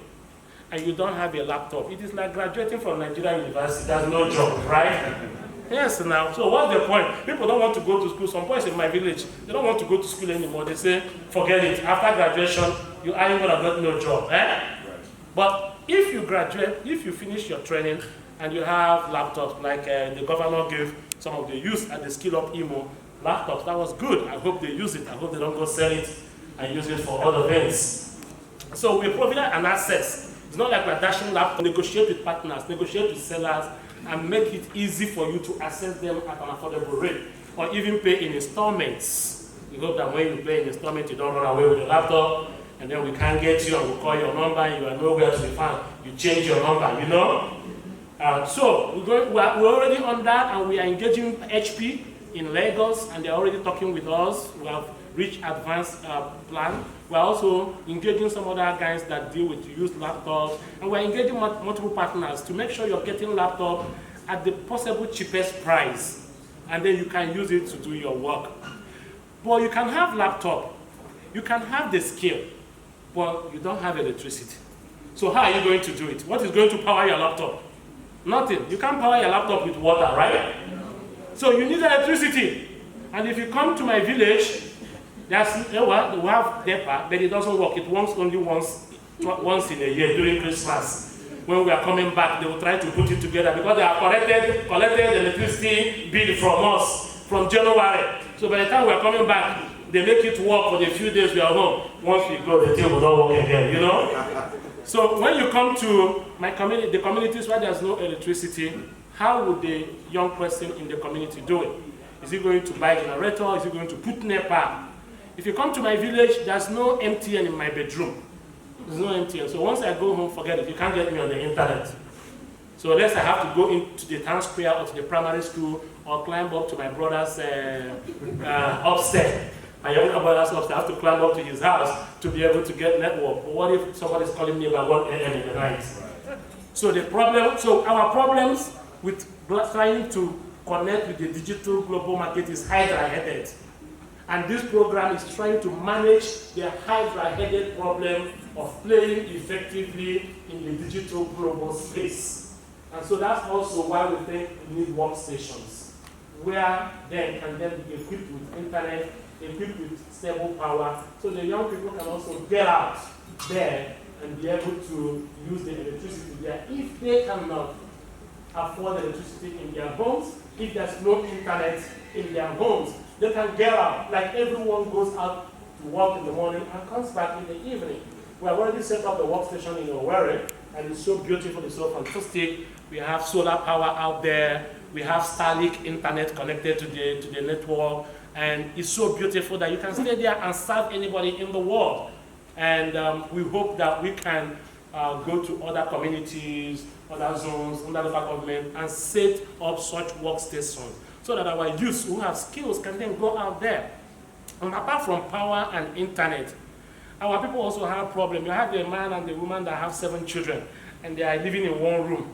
and you don't have a laptop, it is like graduating from Nigerian university. There's no job, right? Yes, now. So what's the point? People don't want to go to school. Some boys in my village, they don't want to go to school anymore. They say, forget it. After graduation, you ain't gonna get no job. Right. But if you graduate, if you finish your training and you have laptops, like the governor gave some of the youth at the Skill Up Imo laptops, that was good. I hope they use it. I hope they don't go sell it and use it for other things. So we provide an access. It's not like we're dashing laptops. Negotiate with partners, negotiate with sellers, and make it easy for you to access them at an affordable rate, or even pay in installments. We hope that when you pay in installments, you don't run away with the laptop, and then we can't get you, and we call your number, and you are nowhere to be found. You change your number, you know? So we're already on that, and we are engaging HP in Lagos, and they're already talking with us. We have reached advanced plan. We're also engaging some other guys that deal with used laptops, and we're engaging multiple partners to make sure you're getting laptop at the possible cheapest price, and then you can use it to do your work. But you can have laptop, you can have the skill, but you don't have electricity. So how are you going to do it? What is going to power your laptop? Nothing. You can't power your laptop with water, right? So you need electricity. And if you come to my village, we have DEPA, but it doesn't work. It works only once in a year during Christmas. When we are coming back, they will try to put it together because they have collected electricity bill from us from January. So by the time we are coming back, they make it work for the few days we are home. Once we go, the thing will not work again, you know? So when you come to my community, the communities where there's no electricity, how would the young person in the community do it? Is he going to buy a generator? Is he going to put NEPA? If you come to my village, there's no MTN in my bedroom. There's no MTN. So once I go home, forget it. You can't get me on the internet. So unless I have to go into the town square or to the primary school or climb up to my brother's upstairs. My younger brother's upstairs, I have to climb up to his house to be able to get network. But what if somebody's calling me about 1 a.m. in the night? So our problems with trying to connect with the digital global market is hydra-headed. And this program is trying to manage the hydra-headed problem of playing effectively in the digital global space. And so that's also why we think we need workstations, where they can then be equipped with internet, equipped with stable power, so the young people can also get out there and be able to use the electricity there if they cannot afford electricity in their homes. If there's no internet in their homes, they can get out. Like everyone goes out to work in the morning and comes back in the evening. We have already set up the workstation in Owerri, and it's so beautiful, it's so fantastic. We have solar power out there. We have Starlink internet connected to the network, and it's so beautiful that you can stay there and serve anybody in the world. And we hope that we can go to other communities, other zones, under local government, and set up such workstations so that our youth who have skills can then go out there. And apart from power and internet, our people also have a problem. You have the man and the woman that have 7 children, and they are living in one room,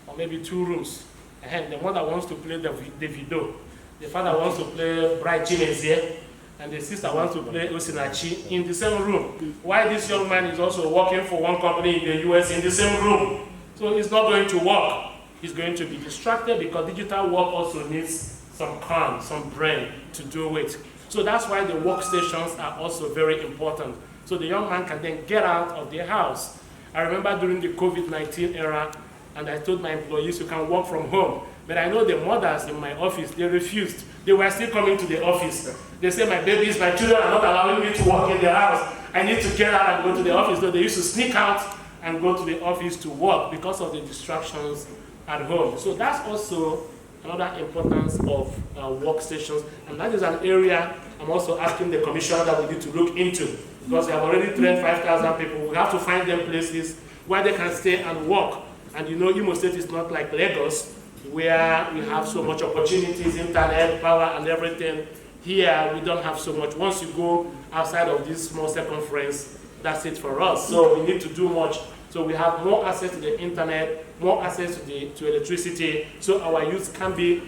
or maybe 2 rooms. And the mother wants to play the video. The father wants to play Bright Chinezie, and the sister wants to play Osinachi in the same room. Why this young man is also working for one company in the US in the same room. So it's not going to work. He's going to be distracted because digital work also needs some calm, some brain to do it. So that's why the workstations are also very important. So the young man can then get out of their house. I remember during the COVID-19 era, and I told my employees you can work from home. But I know the mothers in my office, they refused. They were still coming to the office. They said, my babies, my children are not allowing me to work in the house. I need to get out and go to the office. So they used to sneak out and go to the office to work because of the distractions at home. So that's also another importance of workstations. And that is an area I'm also asking the commissioner that we need to look into. Because we have already trained 5,000 people. We have to find them places where they can stay and work. And you know, Imo State is not like Lagos, where we have so much opportunities, internet, power, and everything. Here, we don't have so much. Once you go outside of this small circumference, that's it for us. So we need to do much. So we have more access to the internet, more access to electricity, so our youth can be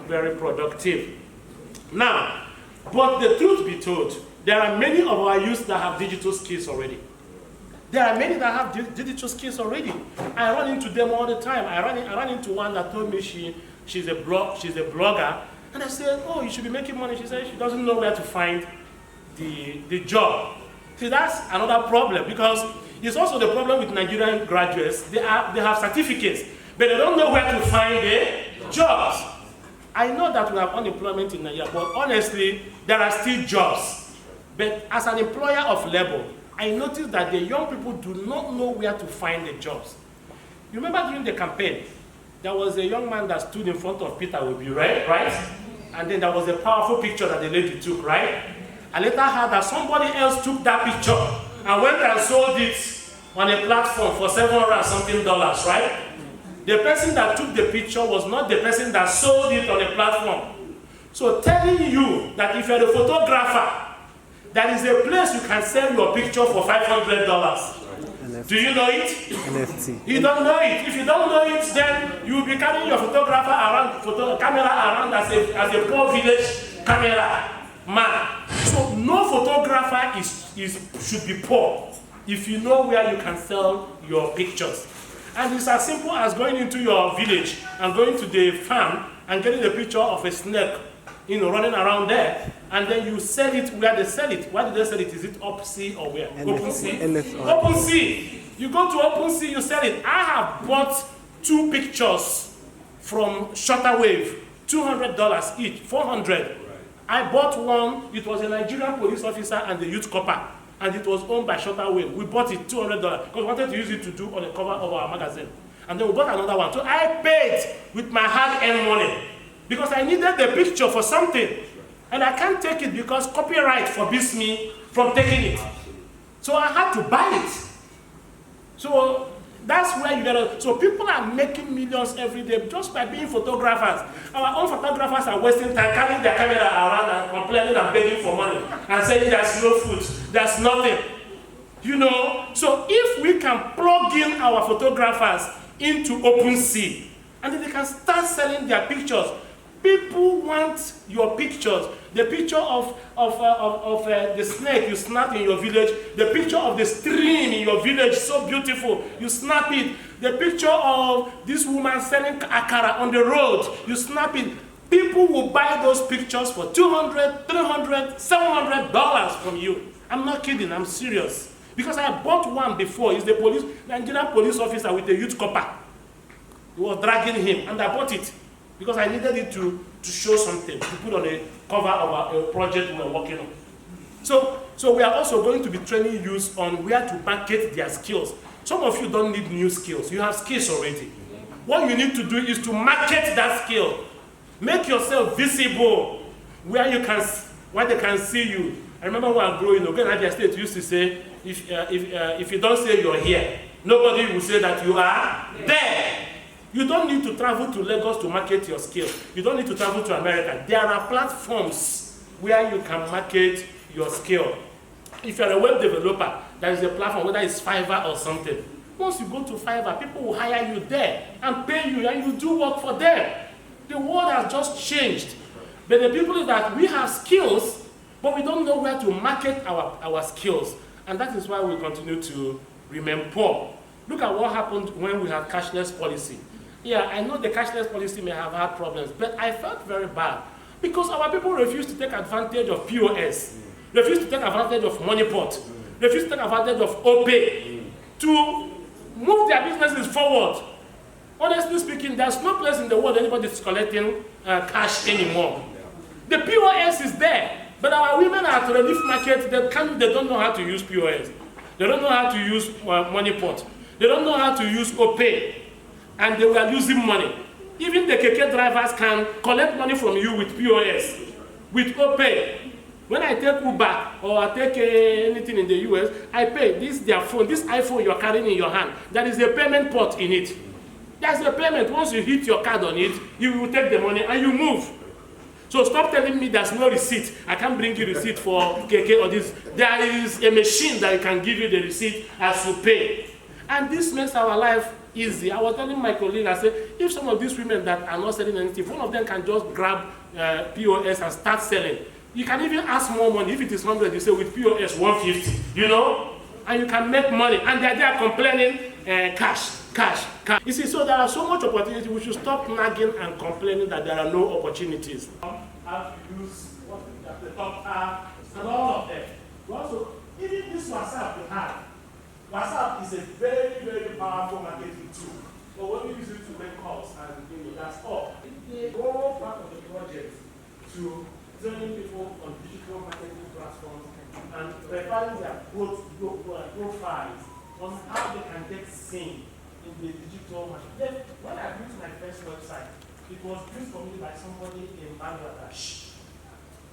very productive. Now, but the truth be told, there are many of our youth that have digital skills already. There are many that have digital skills already. I run into them all the time. I ran into one that told me she's a blogger, and I said, oh, you should be making money. She said she doesn't know where to find the job. See, that's another problem, because it's also the problem with Nigerian graduates. They have certificates, but they don't know where to find the jobs. I know that we have unemployment in Nigeria, but honestly, there are still jobs. But as an employer of labor, I noticed that the young people do not know where to find the jobs. You remember during the campaign, there was a young man that stood in front of Peter Obi, right? And then there was a powerful picture that the lady took, right? I later heard that somebody else took that picture and went and sold it on a platform for $700 something, right? The person that took the picture was not the person that sold it on a platform. So telling you that if you're a photographer, there is a place you can sell your picture for $500. Do you know it? NFT. You don't know it. If you don't know it, then you will be carrying your camera around as a poor village camera man. So no photographer should be poor if you know where you can sell your pictures. And it's as simple as going into your village and going to the farm and getting a picture of a snake, running around there, and then you sell it where they sell it. Where did they sell it? Is it OpenSea or where? OpenSea? OpenSea. You go to OpenSea, you sell it. I have bought 2 pictures from Shutterwave, $200 each, $400. I bought one, it was a Nigerian police officer and the youth copper, and it was owned by Shutterwave. We bought it $200 because we wanted to use it to do on the cover of our magazine. And then we bought another one. So I paid with my hard-earned money because I needed the picture for something. And I can't take it because copyright forbids me from taking it. So I had to buy it. So that's where you gotta, so people are making millions every day just by being photographers. Our own photographers are wasting time carrying their camera around and complaining and begging for money and saying there's no food, there's nothing. So if we can plug in our photographers into OpenSea and then they can start selling their pictures. People want your pictures. The picture of the snake you snap in your village. The picture of the stream in your village, so beautiful. You snap it. The picture of this woman selling akara on the road. You snap it. People will buy those pictures for $200, $300, $700 from you. I'm not kidding. I'm serious. Because I bought one before. It's the Nigerian police officer with the youth copper. He was dragging him, and I bought it. Because I needed it to show something, to put on a cover of a project we were working on. So we are also going to be training youth on where to market their skills. Some of you don't need new skills. You have skills already. What you need to do is to market that skill. Make yourself visible where they can see you. I remember when I was growing up, Ogenabia State used to say, if you don't say you're here, nobody will say that you are there. You don't need to travel to Lagos to market your skill. You don't need to travel to America. There are platforms where you can market your skill. If you're a web developer, there is a platform, whether it's Fiverr or something. Once you go to Fiverr, people will hire you there and pay you, and you do work for them. The world has just changed. But the people is that we have skills, but we don't know where to market our skills. And that is why we continue to remain poor. Look at what happened when we had cashless policy. Yeah, I know the cashless policy may have had problems, but I felt very bad because our people refused to take advantage of POS, refused to take advantage of Moneypot, refused to take advantage of OPay to move their businesses forward. Honestly speaking, there's no place in the world anybody is collecting cash anymore. The POS is there, but our women at the relief market, they don't know how to use POS. They don't know how to use Moneypot. They don't know how to use OPay, and they were losing money. Even the keke drivers can collect money from you with POS, with OPay. When I take Uber or I take anything in the US, I pay. This is their phone, this iPhone you're carrying in your hand. There is a payment port in it. There's a payment. Once you hit your card on it, you will take the money and you move. So stop telling me there's no receipt. I can't bring you receipt for keke or this. There is a machine that can give you the receipt as you pay. And this makes our life easy. I was telling my colleague, I said, if some of these women that are not selling anything, if one of them can just grab POS and start selling, you can even ask more money. If it is 100, you say with POS 150, you know, and you can make money. And they are complaining, cash. You see, so there are so much opportunity. We should stop nagging and complaining that there are no opportunities. How to use what the top are, and all of them. Also, even this WhatsApp we have. WhatsApp is a very, very powerful marketing tool. But when we use it to make calls, and that's all. The whole part of the project to training people on digital marketing platforms and preparing their profiles on how they can get seen in the digital market. When I built my first website, it was built for me by somebody in Bangladesh.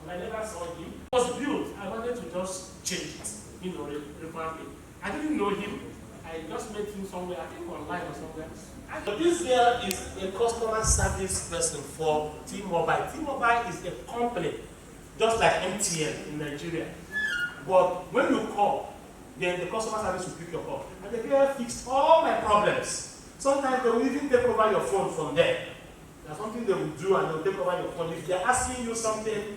And I never saw him. It was built. I wanted to just change it, revamp it. I didn't know him. I just met him somewhere, I think online or somewhere. But this girl is a customer service person for T-Mobile. T-Mobile is a company, just like MTN in Nigeria. But when you call, then the customer service will pick your call. And the girl fixed all my problems. Sometimes they will even take over your phone from there. There's something they will do and they will take over your phone. If they're asking you something,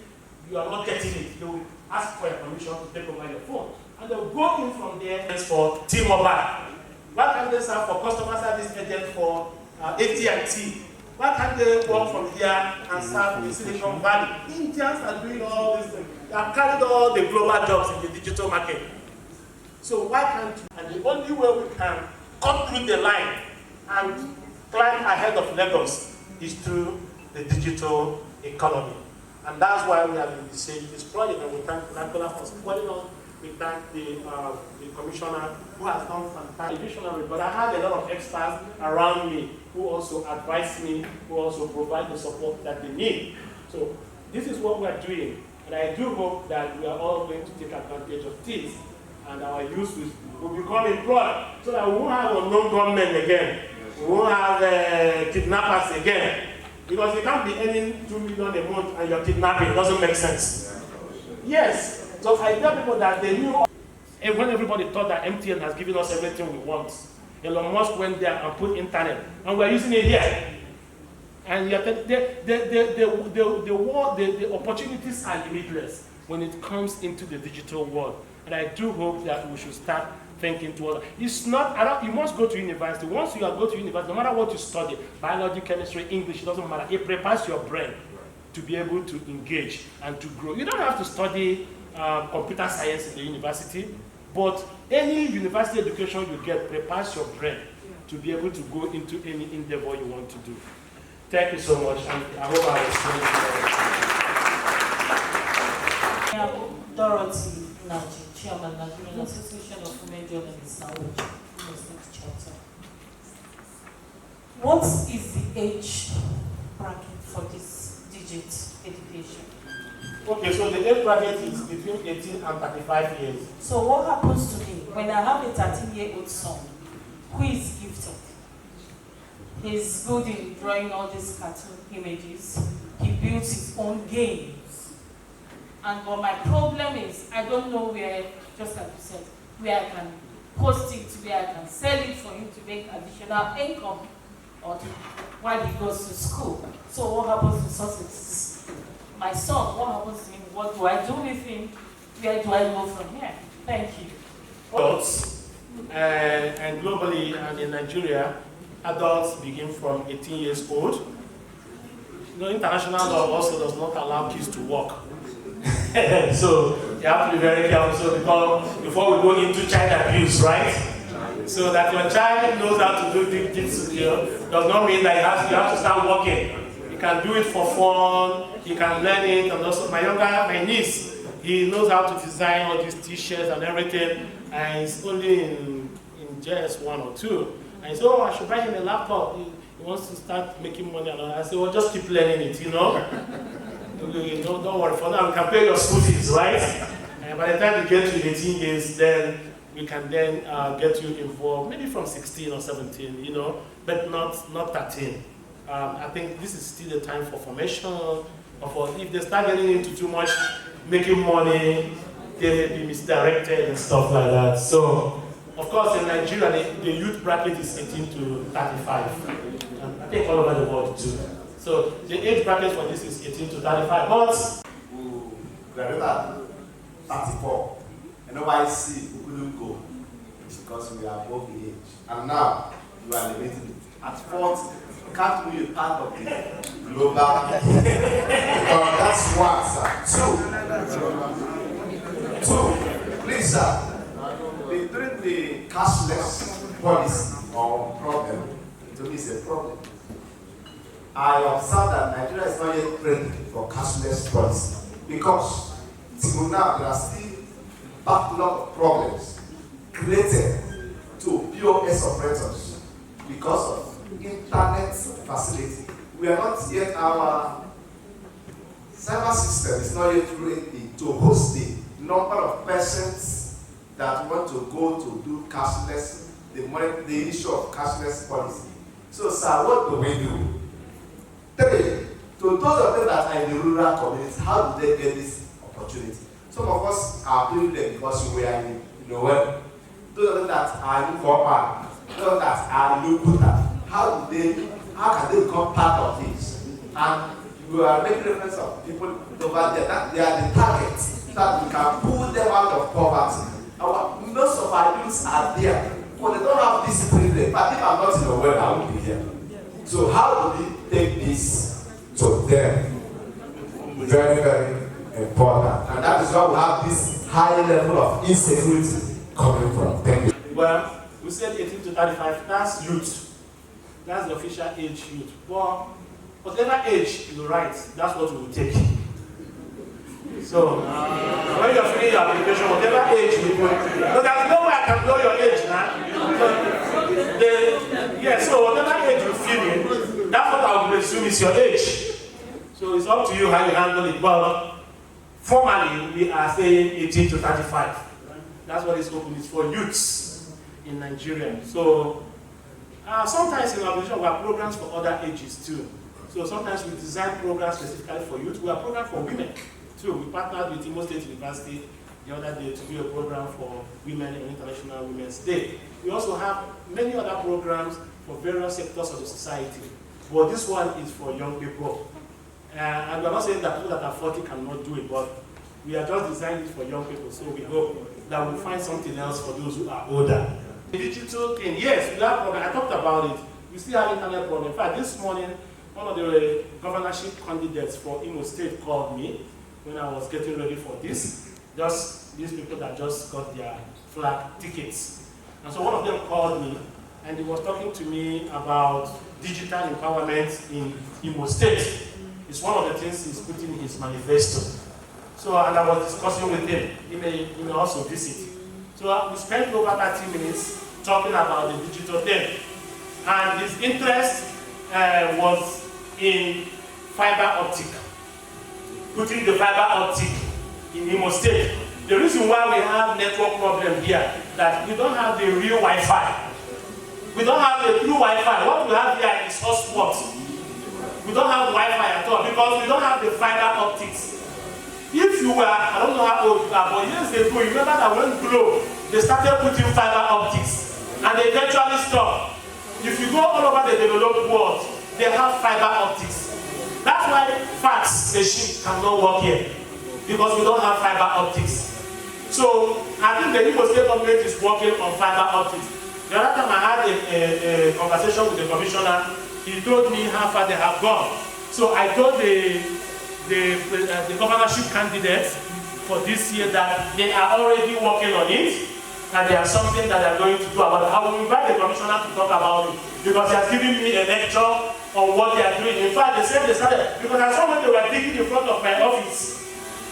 you are not getting it. They will ask for your permission to take over your phone. And they'll go in from there for T-Mobile. Why can't they serve for customer service agent for AT&T? Why can't they work from here and serve in Silicon Valley? Indians are doing all these things. They have carried all the global jobs in the digital market. So why can't you? And the only way we can cut through the line and climb ahead of Lagos is through the digital economy. And that's why we have initiated this project, and we thank Nicola for supporting us. We thank the commissioner who has done fantastic visionary, but I have a lot of experts around me who also advise me, who also provide the support that they need. So this is what we are doing, and I do hope that we are all going to take advantage of this, and our youth will become employed, so that we won't have unknown gunmen again, we won't have kidnappers again, because you can't be earning 2 million a month and you're kidnapping. It doesn't make sense. Yes. So I tell people that they knew, and when everybody thought that MTN has given us everything we want, Elon Musk went there and put internet, and we're using it here. And yet the opportunities are limitless when it comes into the digital world. And I do hope that we should start thinking towards it. It's not, you must go to university. Once you go to university, no matter what you study, biology, chemistry, English, it doesn't matter. It prepares your brain to be able to engage and to grow. You don't have to study computer science in the university, but any university education you get prepares your brain to be able to go into any endeavor you want to do. Thank you so much, and I hope I was Dorothy Naji, Chairman, Nigerian Association of Women Journalists, chapter. What is the age bracket for this digit education? Okay, so the age bracket is between 18 and 35 years. So what happens to me when I have a 13-year-old son who is gifted? He's good in drawing all these cartoon images. He builds his own games. And but my problem is, I don't know where, just like you said, where I can post it, where I can sell it for him to make additional income or while he goes to school. So what happens to Sussex? My son, what happens to him? What do I do with him? Where do I go from here? Thank you. Adults, and globally and in Nigeria, adults begin from 18 years old. You know, international law also does not allow kids to work. So you have to be very careful. So before we go into child abuse, right? So that your child knows how to do things, does not mean that you have to start working. You can do it for fun. You can learn it. And also, my niece, he knows how to design all these T-shirts and everything. And he's only in JS1 or 2. And he said, oh, I should buy him a laptop. He wants to start making money. And I said, well, just keep learning it, you know. Don't worry, for now we can pay your school fees, right? And by the time you get to 18 years, then we can then get you involved, maybe from 16 or 17, you know, but not 13. I think this is still the time for formation, or if they start getting into too much making money, they may be misdirected and stuff like that. So, of course, in Nigeria, the youth bracket is 18 to 35. I think all over the world too. So the age bracket for this is 18 to 35 months. Who graduated at 34. And NYC who couldn't go because we are above the age. And now you are limited it. At 40, can't be a part of the global. That's one, sir. Two, please, sir. During the cashless policy or problem, to me it's a problem. I observe that Nigeria is not yet ready for cashless policy because till now there are still backlog of problems created to POS operators because of internet facility. We are not yet, our cyber system is not yet ready to host the number of persons that want to go to do cashless, the issue of cashless policy. So, sir, what do we do? 3, to those of them that are in the rural communities, how do they get this opportunity? Some of us are privileged because we are in nowhere. Those of them that are in Kopa, those that are in Lukuta, how can they become part of this? And we are making reference of people over there that they are the target, so that we can pull them out of poverty. Most of our youths are there, but they don't have this privilege. But if I'm not in the world, I will be here. So how do we take this to them? Very, very important. And that is why we have this high level of insecurity coming from. Thank you. Well, we said 18 to 35, that's youth. That's the official age youth. But whatever age you write, that's what we will take. So, when you're filling your application, whatever age you put, but there's no way I can know your age now. So whatever age you fill in, that's what I would assume is your age. So it's up to you how you handle it. But formally, we are saying 18 to 35. That's what it's open. It's for youths in Nigeria. So sometimes in our organization, we have programs for other ages too. So sometimes we design programs specifically for youth. We have programs for women too. We partnered with Imo State University the other day to do a program for women on International Women's Day. We also have many other programs for various sectors of the society. But this one is for young people. And we're not saying that people that are 40 cannot do it, but we are just designing it for young people. So we hope that we'll find something else for those who are older. The digital thing, yes, we have problem. I talked about it. We still have internet problem. In fact, this morning, one of the governorship candidates for Imo State called me when I was getting ready for this. Just these people that just got their flag tickets. And so one of them called me and he was talking to me about digital empowerment in Imo State. It's one of the things he's putting in his manifesto. So, and I was discussing with him. He may also visit. So we spent over 30 minutes talking about the digital thing. And his interest was in fiber optic. Putting the fiber optic in Imo State. The reason why we have network problem here, that we don't have the real Wi-Fi. We don't have a true Wi-Fi. What we have here is hotspot. We don't have Wi-Fi at all because we don't have the fiber optics. If you were, I don't know how old you are, but years ago, you remember that when Glo, they started putting fiber optics and they eventually stopped. If you go all over the developed world, they have fiber optics. That's why fax machine cannot work here because we don't have fiber optics. So I think the Imo State government is working on fiber optics. The other time I had a conversation with the commissioner, he told me how far they have gone. So I told the governorship candidates for this year that they are already working on it, and there's something that they're going to do about it. I will invite the commissioner to talk about it because he has given me a lecture on what they are doing. In fact, they said they started, because I saw when they were digging in front of my office,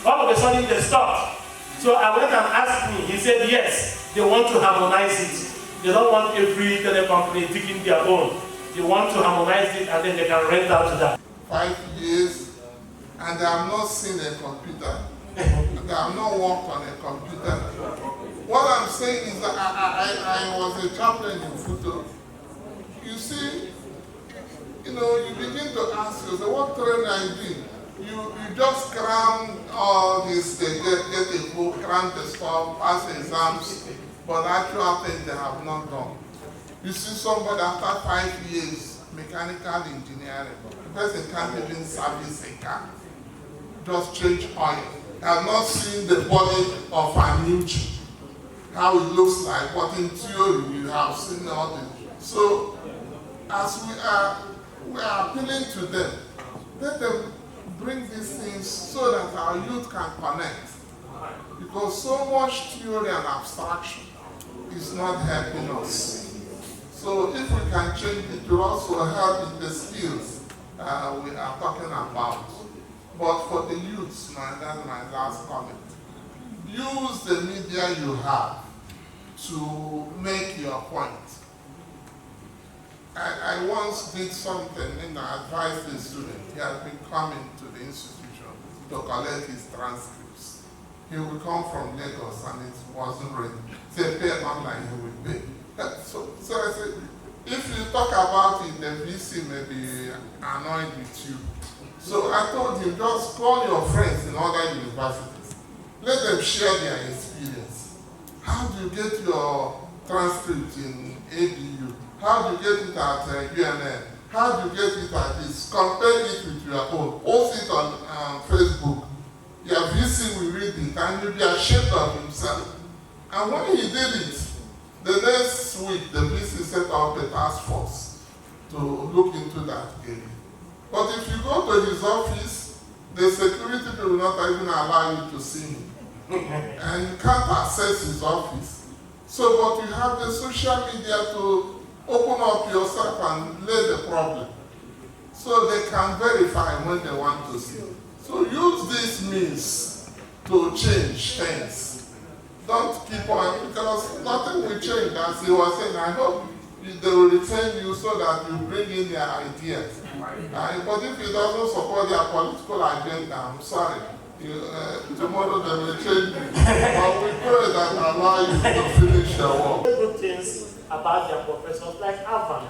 all of a sudden they stopped. So I went and asked him, he said yes, they want to harmonize it. They don't want every telecom company digging their own. They want to harmonize it and then they can rent out to that. 5 years and I have not seen a computer. And I have not worked on a computer. What I'm saying is that I was a chaplain in Futo. You see, you begin to ask yourself, what training I did? You just cram all this, they get a book, cram the stuff, pass exams, but actual things they have not done. You see somebody after 5 years, mechanical engineering, the person can't even service a car, just change oil. Have not seen the body of an engine, how it looks like, but in theory you have seen all this. So, as we are appealing to them, let them bring these things so that our youth can connect. Because so much theory and abstraction is not helping us. So if we can change it, will also help in the skills we are talking about. But for the youths, that's my last comment. Use the media you have to make your point. I once did something and I advised a student. He had been coming to the institution to collect his transcripts. He would come from Lagos and it wasn't ready. Say, pay online, he would pay. So I said, if you talk about it, the VC may be annoyed with you. So I told him, just call your friends in other universities. Let them share their experience. How do you get your transcript in ABU? How do you get it at UNN? How do you get it at this? Compare it with your own. Post it on Facebook. Your VC will read it and you'll be ashamed of himself. And when he did it, the next week the VC set up a task force to look into that area. But if you go to his office, the security people will not even allow you to see him. And you can't access his office. So, but you have the social media to open up yourself and lay the problem. So they can verify when they want to see. So use these means to change things. Don't keep on, because nothing will change. As he was saying, I hope they will retain you so that you bring in their ideas. But if it doesn't support their political agenda, I'm sorry. Tomorrow they will change you. But we pray that allow you to finish your work. Good things about their professors, like Alvan,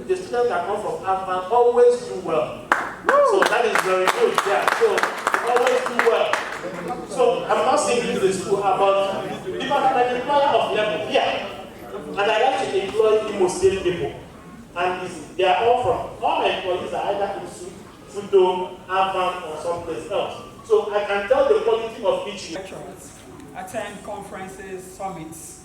the students that come from Alvan always do well. So that is very good, yeah. So they always do well. So I'm not saying this is school, but because I'm an employer of level here, and I like to employ Imo State people. And they are all my employees are either in Futo, Alvan, or someplace else. So I can tell the quality of each lecturers attend conferences, summits.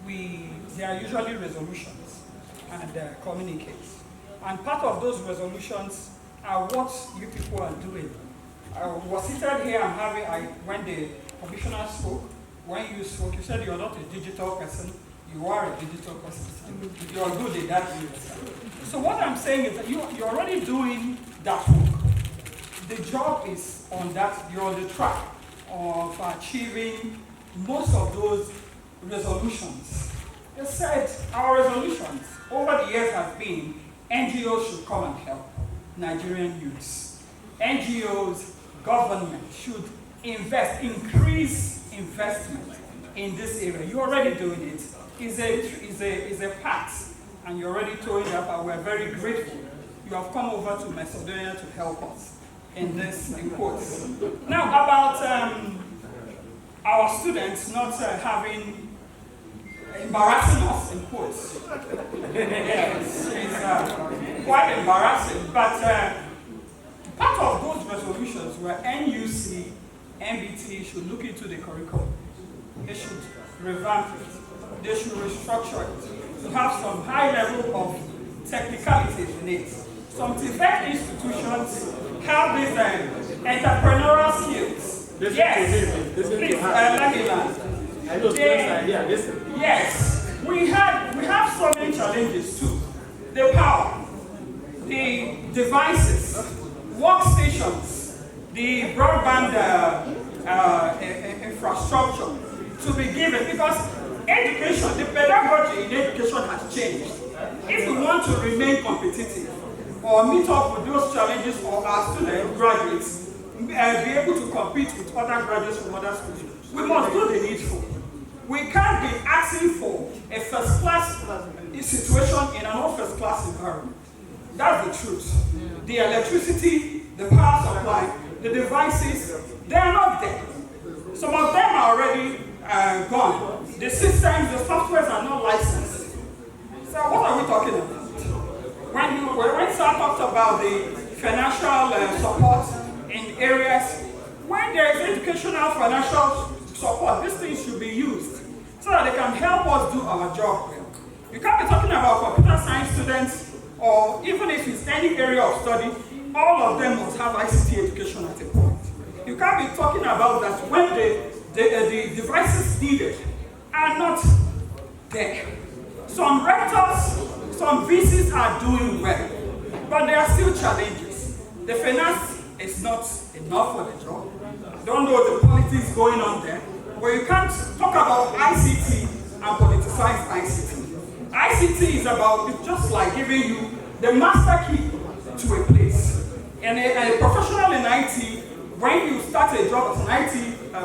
There are usually resolutions and communiques. And part of those resolutions are what you people are doing. I was seated here and when the commissioner spoke, when you spoke, you said you're not a digital person. You are a digital person. You're good in that area. So what I'm saying is that you're already doing that work. The job is on that, you're on the track of achieving most of those resolutions. They said our resolutions over the years have been NGOs should come and help Nigerian youths. NGOs, government should increase investment in this area. You're already doing it. Is a part and you're already towing up, and we're very grateful. You have come over to Macedonia to help us in this, in quotes. Now, about our students not embarrassing us, in quotes. Yes, it's quite embarrassing, but part of those resolutions were NUC, MBT should look into the curriculum. They should revamp it. They should restructure it to have some high level of technicalities in it. Some TVET institutions have these entrepreneurial skills. Yes, please, let me land. Yes, we have so many challenges too. The power, the devices, workstations, the broadband infrastructure to be given, because education, the pedagogy in education has changed. If we want to remain competitive or meet up with those challenges for our student graduates, be able to compete with other graduates from other schools, we must do the needful. We can't be asking for a first-class situation in an non-first-class environment. That's the truth. The electricity, the power supply, the devices, they are not there. Some of them are already gone. The systems, the softwares are not licensed. So what are we talking about? When Sir talked about the financial support in areas, when there is educational financial support, these things should be used so that they can help us do our job well. You can't be talking about computer science students, or even if it's any area of study, all of them must have ICT education at a point. You can't be talking about that when the devices needed are not there. Some rectors, some VCs are doing well, but there are still challenges. The finance is not enough for the job. Don't know the politics going on there, where you can't talk about ICT and politicize ICT. ICT is about, it's just like giving you the master key to a place. And a professional in IT, when you start a job as an IT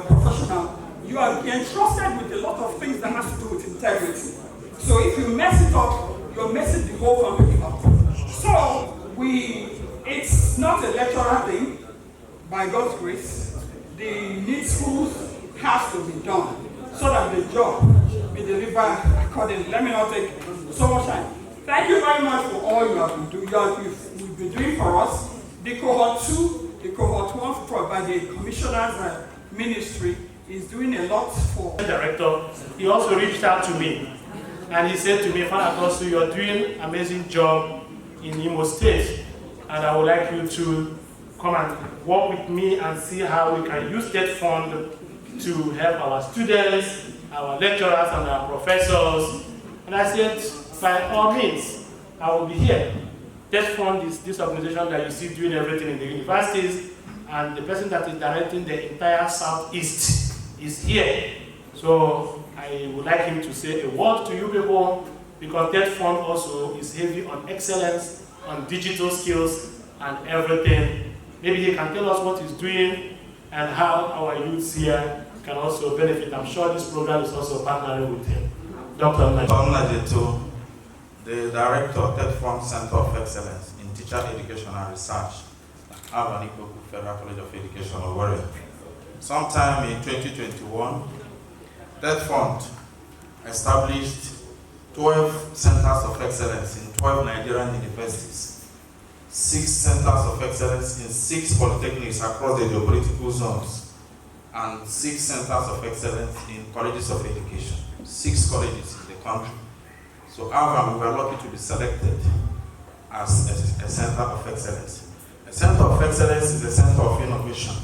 professional, you are entrusted with a lot of things that has to do with integrity. So if you mess it up, you're messing the whole company up. So it's not a lecturer thing, by God's grace. The needful has to be done so that the job be delivered accordingly. Let me not take so much time. Thank you very much for all you have been doing. You've been doing for us. The cohort 2, the cohort 1 by the Commissioner's Ministry is doing a lot for. The director, he also reached out to me and he said to me, Father Agosto, you're doing an amazing job in Imo State, and I would like you to come and work with me and see how we can use that fund to help our students, our lecturers, and our professors. And I said, by all means, I will be here. That fund is this organization that you see doing everything in the universities, and the person that is directing the entire Southeast is here. So I would like him to say a word to you people, because that fund also is heavy on excellence, on digital skills, and everything. Maybe he can tell us what he's doing and how our youths here can also benefit. I'm sure this program is also partnering with him. Dr. Najeto, the director of Ted Fund Center of Excellence in Teacher Education and Research at Alvan Ikoku Federal College of Education, Owerri. Sometime in 2021, Ted Fund established 12 centers of excellence in 12 Nigerian universities, 6 centers of excellence in 6 polytechnics across the geopolitical zones, and 6 centers of excellence in colleges of education, 6 colleges in the country. So Alvan, we were lucky to be selected as a center of excellence. A center of excellence is a center of innovation,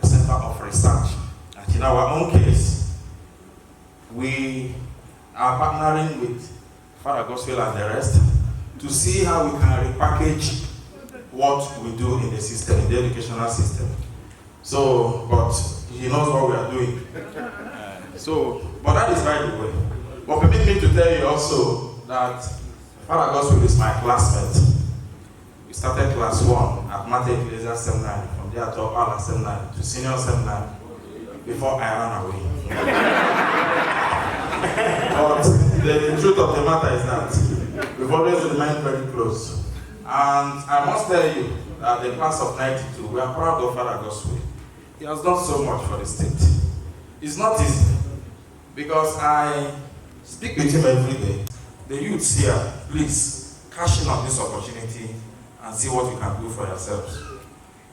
a center of research. And in our own case, we are partnering with Father Gospel and the rest to see how we can repackage what we do in the system, in the educational system. So, but he knows what we are doing. But that is by the way. But permit me to tell you also that Father Gospel is my classmate. We started class 1 at Mate Ecclesia Seminary, from there to Ala Seminary, to Senior Seminary, before I ran away. But the truth of the matter is that We've always remained very close. And I must tell you that the class of 92, we are proud of Father Gospel. He has done so much for the state. It's not easy, because I speak with him every day. The youths here, please, cash in on this opportunity and see what you can do for yourselves.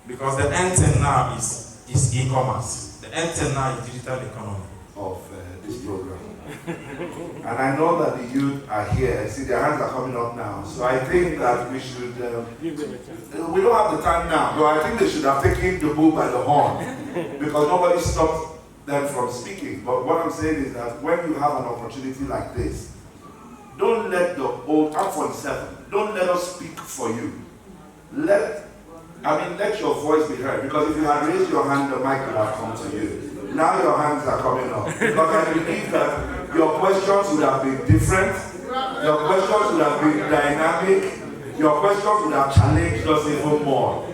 Because the end thing now is e-commerce. The end thing now is digital economy. Of this program. And I know that the youth are here. See, their hands are coming up now. So I think that we should, we don't have the time now, but I think they should have taken the bull by the horn, because nobody stopped them from speaking. But what I'm saying is that when you have an opportunity like this, don't let the old, I'm 47, don't let us speak for you. Let your voice be heard, because if you had raised your hand, the mic would have come to you. Now your hands are coming up, because I believe that your questions would have been different, your questions would have been dynamic, your questions would have challenged us even more.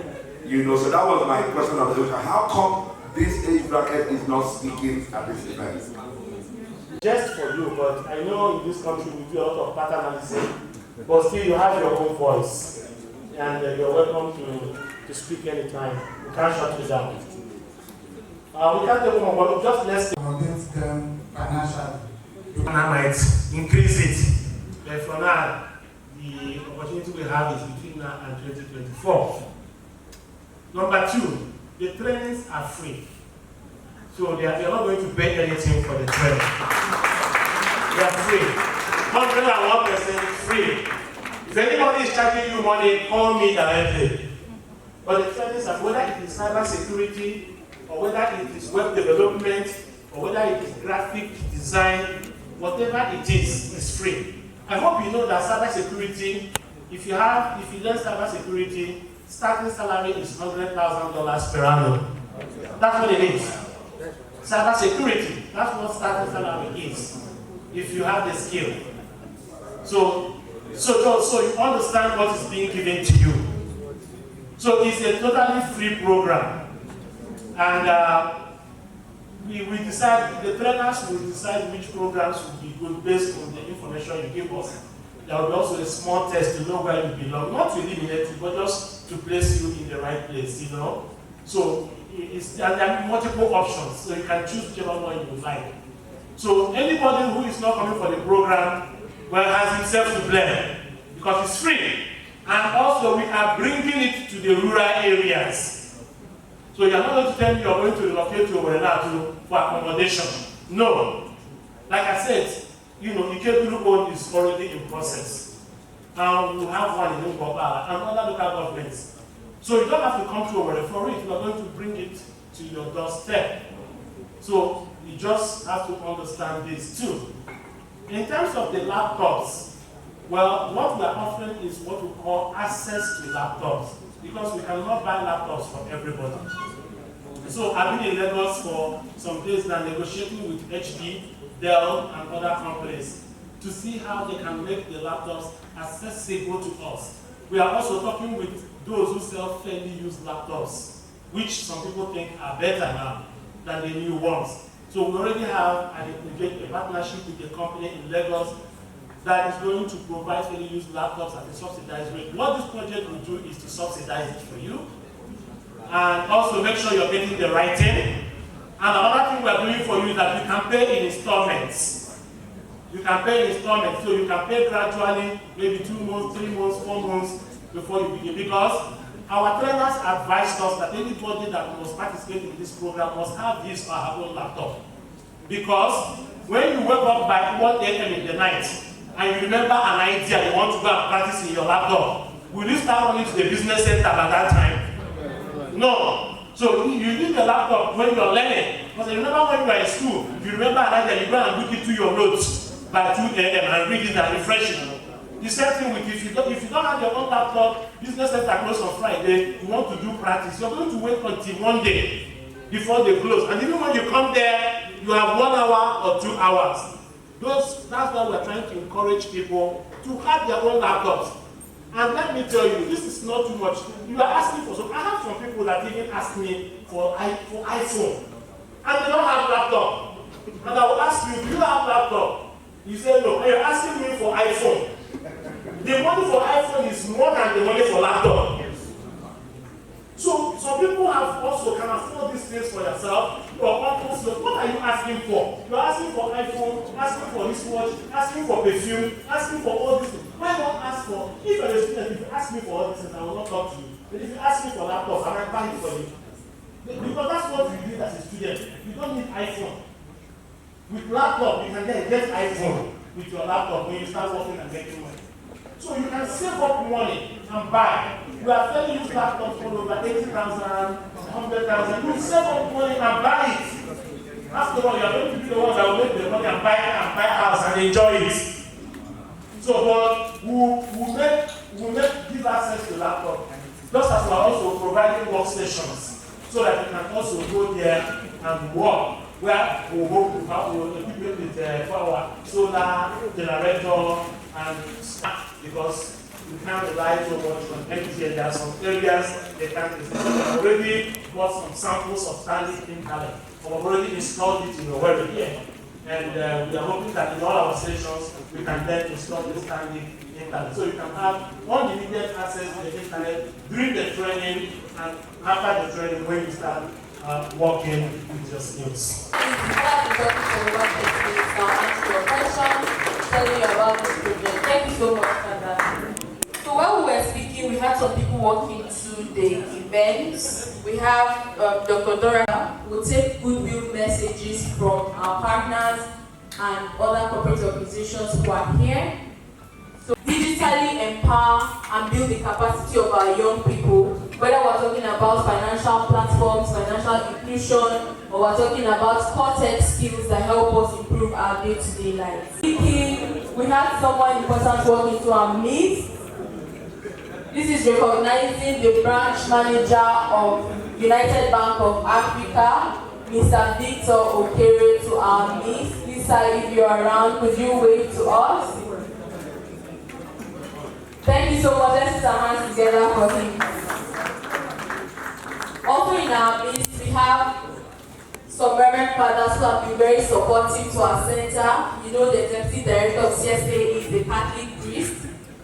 So that was my question of the week. How come this age bracket is not speaking at this event? Just for you, but I know in this country we do a lot of paternalism, but still you have your own voice, and you're welcome to speak anytime. We can't shut you down. We can't take one, but just let's against them financially. I might increase it. But for now, the opportunity we have is between now and 2024. Number two, the trainings are free. So they are not going to pay anything for the training. They are free. 101% free. If anybody is charging you money, call me directly. But the trainings are, whether it is cyber security, or whether it is web development, or whether it is graphic design, whatever it is free. I hope you know that cyber security, if you learn cyber security, starting salary is $100,000 per annum. That's what it is. Cyber security, that's what starting salary is, if you have the skill. So you understand what is being given to you. So it's a totally free program. And we decide, the trainers will decide which programs will be good based on the information you give us. There will be also a small test to know where you belong, not to eliminate you, but just to place you in the right place, So there are multiple options, so you can choose whichever one you would like. So anybody who is not coming for the program, has himself to blame, because it's free. And also we are bringing it to the rural areas. So you're not going to tell me you're going to relocate to Owerena for accommodation. No. Like I said, Ikebulu is already in process. And we'll have one in Ngobala and other local governments. So you don't have to come to Owerena for it. We're going to bring it to your doorstep. So you just have to understand this too. In terms of the laptops, well, what we are offering is what we call access to laptops, because we cannot buy laptops for everybody. So I've been in Lagos for some days now negotiating with HP, Dell, and other companies to see how they can make the laptops accessible to us. We are also talking with those who sell fairly used laptops, which some people think are better now than the new ones. So we already have a partnership with a company in Lagos that is going to provide fairly used laptops at a subsidized rate. What this project will do is to subsidize it for you, and also make sure you're getting the right thing. And another thing we're doing for you is that you can pay in installments. You can pay in installments, so you can pay gradually, maybe 2 months, 3 months, 4 months before you begin. Because our trainers advised us that anybody that must participate in this program must have his or her own laptop. Because when you wake up by 1 a.m. in the night, and you remember an idea you want to go and practice in your laptop, will you start running to the business center at that time? No. So you need the laptop when you're learning. Because I remember when you were in school, you remember an idea, you go and look into your notes by 2 a.m. and read it and refresh it. The same thing with if you don't have your own laptop, business center close on Friday, you want to do practice, you're going to wait until Monday before they close. And even when you come there, you have 1 hour or 2 hours. That's why we're trying to encourage people to have their own laptops. And let me tell you, this is not too much. You are asking for some. I have some people that even ask me for iPhone, and they don't have laptop. And I will ask you, do you have laptop? You say no. And you're asking me for iPhone. The money for iPhone is more than the money for laptop. So some people can afford these things for yourself. Your uncles, what are you asking for? You're asking for iPhone, asking for this watch, asking for perfume, asking for all these things. Why not ask for, if you're a student, if you ask me for all these things, I will not talk to you. But if you ask me for laptops, I might buy it for you. Because that's what you did as a student. You don't need iPhone. With laptop, you can get iPhone with your laptop when you start working and getting money. So you can save up money and buy. We are selling used laptops for over 80,000, 100,000. You save up money and buy it. After all, you are going to be the one that will make the money and buy a house and enjoy it. So, but we give access to laptop, just as we are also providing workstations, so that you can also go there and work. Where we hope to have equipment with power, solar, generator, and because you can't rely so much on MTN. There are some areas they can't. I've already got some samples of Starlink internet. I've already installed it in the web here. And we are hoping that in all our stations, we can then install the Starlink internet. So you can have unlimited access to the internet during the training and after the training when you start working with your skills. Tell you about this project. Thank you so much for that. So while we were speaking, we had some people walking to the events. We have Dr. Dora who will take goodwill messages from our partners and other corporate organizations who are here. So digitally empower and build the capacity of our young people, whether we're talking about financial platforms, financial inclusion, or we're talking about core tech skills that help us improve our day-to-day lives. We have someone important walking to our midst. This is recognizing the branch manager of United Bank of Africa, Mr. Victor Okere, to our midst. Please, sir, if you're around, could you wave to us? Thank you so much. Let's put our hands together for him. Also in our midst, we have some Reverend Fathers who have been very supportive to our center. You know, the Executive Director of CSA is a Catholic priest.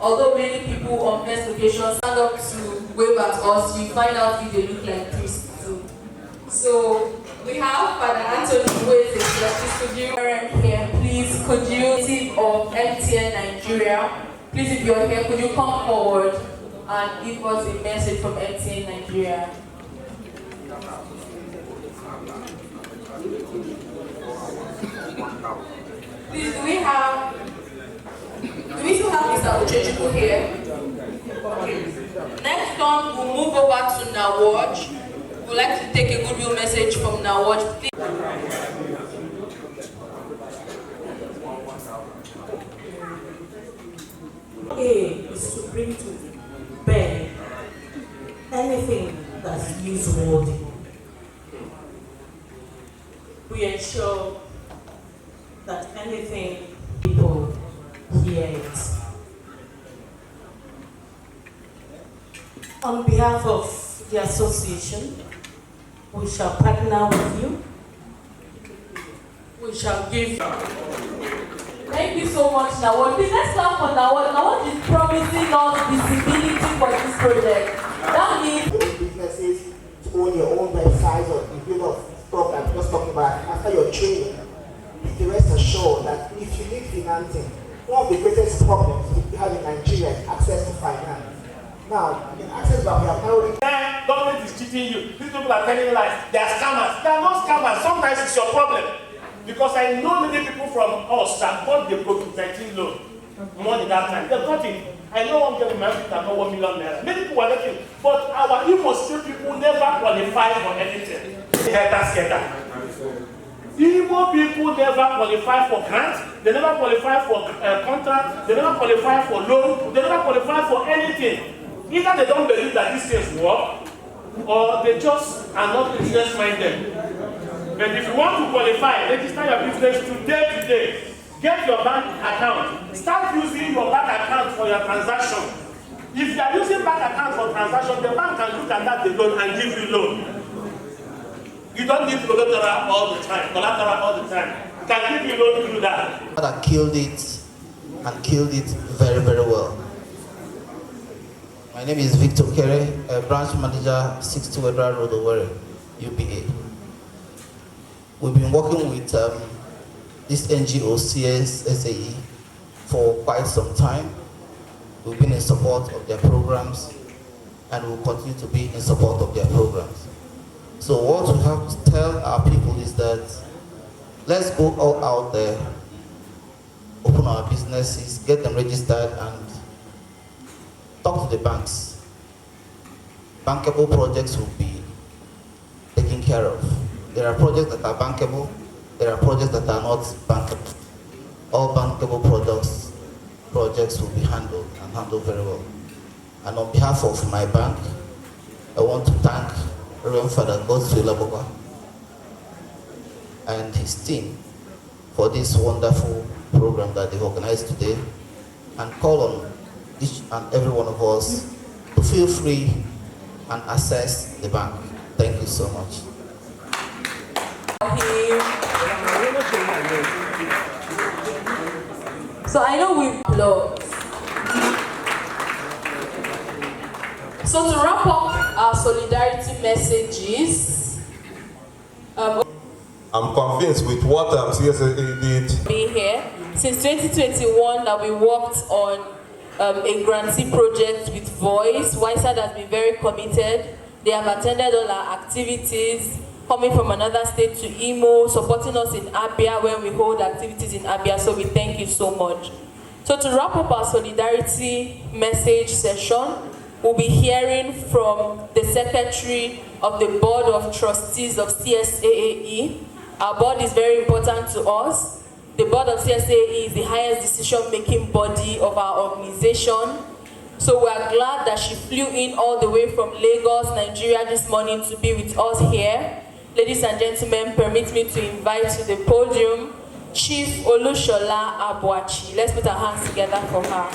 Although many people on first location stand up to wave at us, you find out if they look like priests too. So we have Father Anthony, who is a custodian here. Please, could you, team of MTN Nigeria, please, if you're here, could you come forward and give us a message from MTN Nigeria? Please, do we still have Mr. Uchechukwu here? Okay. Next on, we'll move over to Nawaj. We'd like to take a goodwill message from Nawaj. Please. Is to bring to bear anything that's newsworthy. We ensure that anything people hear it. On behalf of the association, we shall partner with you. We shall give you. Thank you so much, Nawal. Please, let's clap for Nawal. Nawal is promising us visibility for this project. That means businesses to own your own website or the build of stuff I'm just talking about after your training. Be rest assured that if you need financing, one of the greatest problems we have in Nigeria is access to finance. Now, in access that we have already. Government is cheating you. These people are telling lies. They are scammers. They are not scammers. Sometimes it's your problem. Because I know many people from us that got the COVID-19 loan money that time. They got it. I know one girl in my office that got 1 million naira. Many people were looking, but our Imo State people never qualify for anything. Imo people never qualify for grants. They never qualify for contract. They never qualify for loan. They never qualify for anything. Either they don't believe that these things work, or they just are not business-minded. But if you want to qualify, register your business today. Get your bank account. Start using your bank account for your transaction. If you are using bank account for transaction, the bank can look at that loan and give you loan. You don't need collateral all the time. It can give you loan to do that. That killed it and killed it very, very well. My name is Victor Kere, branch manager, 60 Wedra Road, Owerri, UBA. We've been working with this NGO, CSSAE, for quite some time. We've been in support of their programs and will continue to be in support of their programs. So what we have to tell our people is that let's go all out there, open our businesses, get them registered, and talk to the banks. Bankable projects will be taken care of. There are projects that are bankable, there are projects that are not bankable. All bankable projects will be handled and handled very well. And on behalf of my bank, I want to thank Reverend Father Godswill Aboka and his team for this wonderful program that they've organized today, and call on each and every one of us to feel free and access the bank. Thank you so much. So I know we've lost. So to wrap up our solidarity messages, I'm convinced with what CSSAE did. Being here since 2021 that we worked on a grantee project with Voice. YSAD has been very committed. They have attended all our activities, coming from another state to Imo, supporting us in Abia when we hold activities in Abia. So we thank you so much. So to wrap up our solidarity message session, we'll be hearing from the Secretary of the Board of Trustees of CSAAE. Our board is very important to us. The Board of CSAAE is the highest decision-making body of our organization. So we are glad that she flew in all the way from Lagos, Nigeria this morning to be with us here. Ladies and gentlemen, permit me to invite to the podium Chief Olushola Abuachi. Let's put our hands together for her.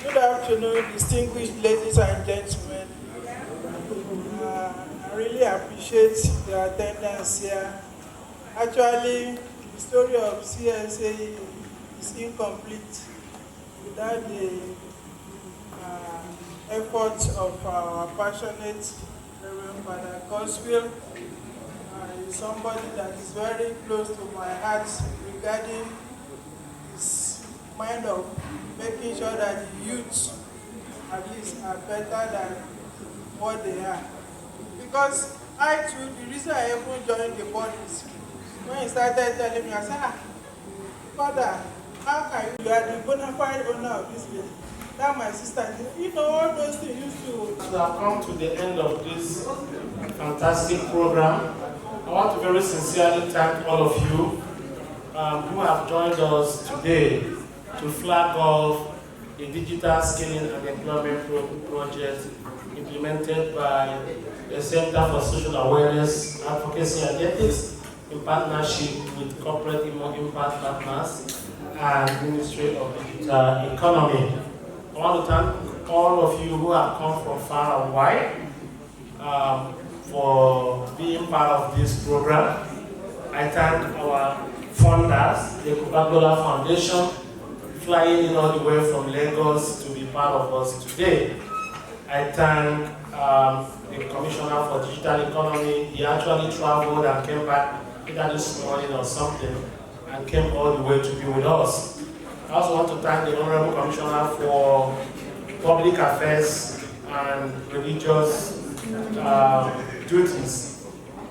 Good afternoon, distinguished ladies and gentlemen. I really appreciate your attendance here. Actually, the story of CSA is incomplete without the efforts of our passionate Reverend Father Godswill. He's somebody that is very close to my heart regarding his mind of making sure that the youth at least are better than what they are. Because I too, the reason I even joined the board is when he started telling me, I said, Father, how can you are the bona fide owner of this place? That my sister, you know, all those things used to. We have come to the end of this fantastic program. I want to very sincerely thank all of you who have joined us today to flag off a digital skilling and employment project implemented by the Center for Social Awareness, Advocacy and Ethics in partnership with Corporate Impact Partners and Ministry of Digital Economy. I want to thank all of you who have come from far and wide for being part of this program. I thank our funders, the Coca-Cola Foundation, flying in all the way from Lagos to be part of us today. I thank the Commissioner for Digital Economy. He actually traveled and came back either this morning or something and came all the way to be with us. I also want to thank the Honorable Commissioner for Public Affairs and Religious Duties,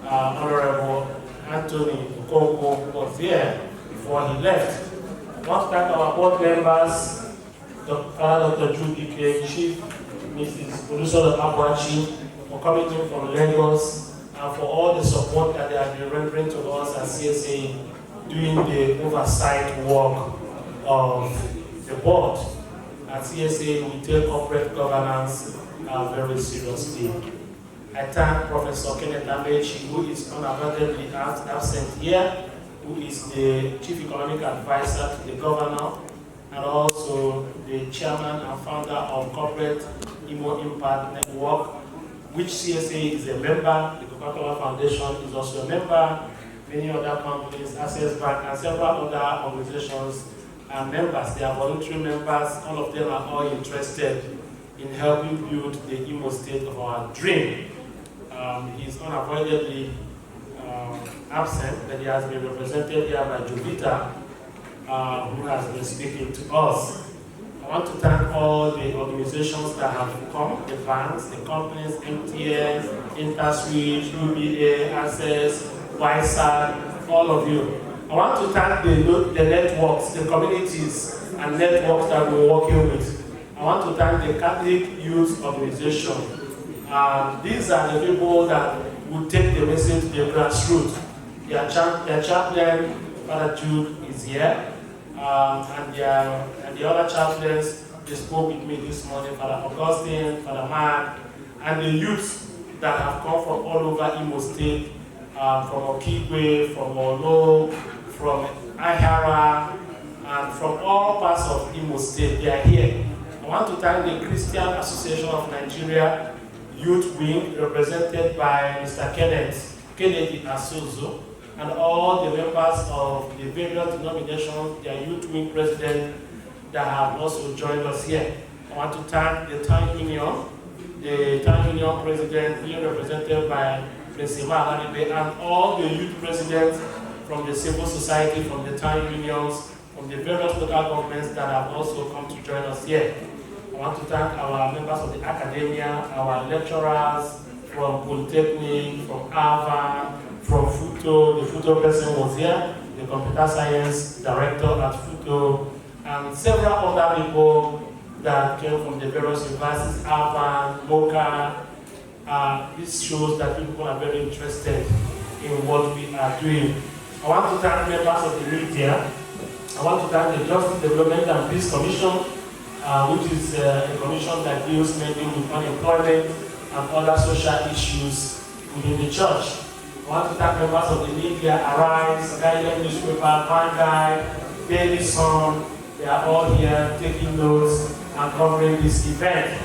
Honorable Anthony Okoko, was here before he left. I want to thank our board members, Dr. Judy K, Chief Mrs. Olusola Abuachi, for coming in from Lagos and for all the support that they have been rendering to us at CSA doing the oversight work of the board. At CSA, we take corporate governance very seriously. I thank Professor Kenneth Amechi, who is unavoidably absent here, who is the Chief Economic Advisor to the Governor, and also the Chairman and Founder of Corporate Imo Impact Network, which CSA is a member. The Coca-Cola Foundation is also a member. Many other companies, Access Bank, and several other organizations members. They are voluntary members. All of them are all interested in helping build the Imo State of our dream. He's unavoidably absent, but he has been represented here by Jovita, who has been speaking to us. I want to thank all the organizations that have come, the banks, the companies, MTS, InterSwitch, UBA, Access, YSAT, all of you. I want to thank the networks, the communities and networks that we're working with. I want to thank the Catholic Youth Organization. These are the people that will take the message to the grassroots. Their chaplain, Father Jude, is here. And the other chaplains, they spoke with me this morning, Father Augustine, Father Mark, and the youths that have come from all over Imo State, from Okigwe, from Olo, from Ahara, and from all parts of Imo State. They are here. I want to thank the Christian Association of Nigeria Youth Wing, represented by Mr. Kennedy Asuzu, and all the members of the various denominations, their Youth Wing president that have also joined us here. I want to thank the Town Union, president being represented by Prince Emma Hanibe, and all the youth presidents from the civil society, from the town unions, from the various local governments that have also come to join us here. I want to thank our members of the academia, our lecturers from Polytechnic, from Harvard, from FUTO. The FUTO person was here, the computer science director at FUTO, and several other people that came from the various universities, Harvard, MOCA. This shows that people are very interested in what we are doing. I want to thank members of the media. I want to thank the Justice Development and Peace Commission, which is a commission that deals mainly with unemployment and other social issues within the church. I want to thank members of the media, Arise, Guardian Newspaper, Vanguard, Daily Sun. They are all here taking notes and covering this event.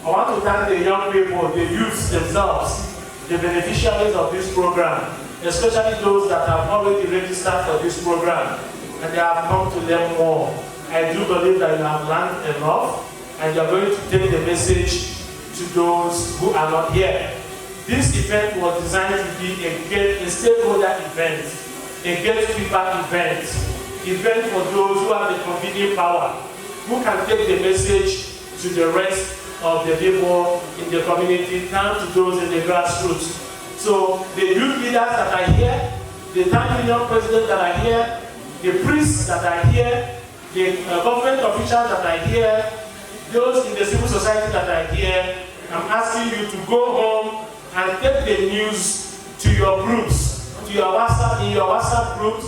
I want to thank the young people, the youths themselves, the beneficiaries of this program, especially those that have already registered for this program and they have come to learn more. I do believe that you have learned enough and you are going to take the message to those who are not here. This event was designed to be a stakeholder event, a gatekeeper event for those who have the convening power, who can take the message to the rest of the people in the community, down to those in the grassroots. So the youth leaders that are here, the town union presidents that are here, the priests that are here, the government officials that are here, those in the civil society that are here, I'm asking you to go home and take the news to your groups, to your WhatsApp, in your WhatsApp groups,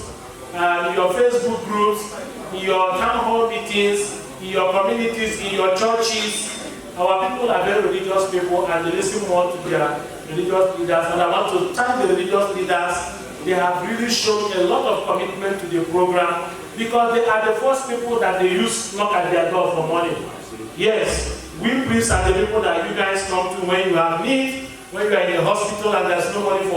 in your Facebook groups, in your town hall meetings, in your communities, in your churches. Our people are very religious people and they listen more to their religious leaders. And I want to thank the religious leaders. They have really shown a lot of commitment to the program because they are the first people that they use knock at their door for money. Yes, we priests are the people that you guys come to when you have need, when you are in a hospital and there's no money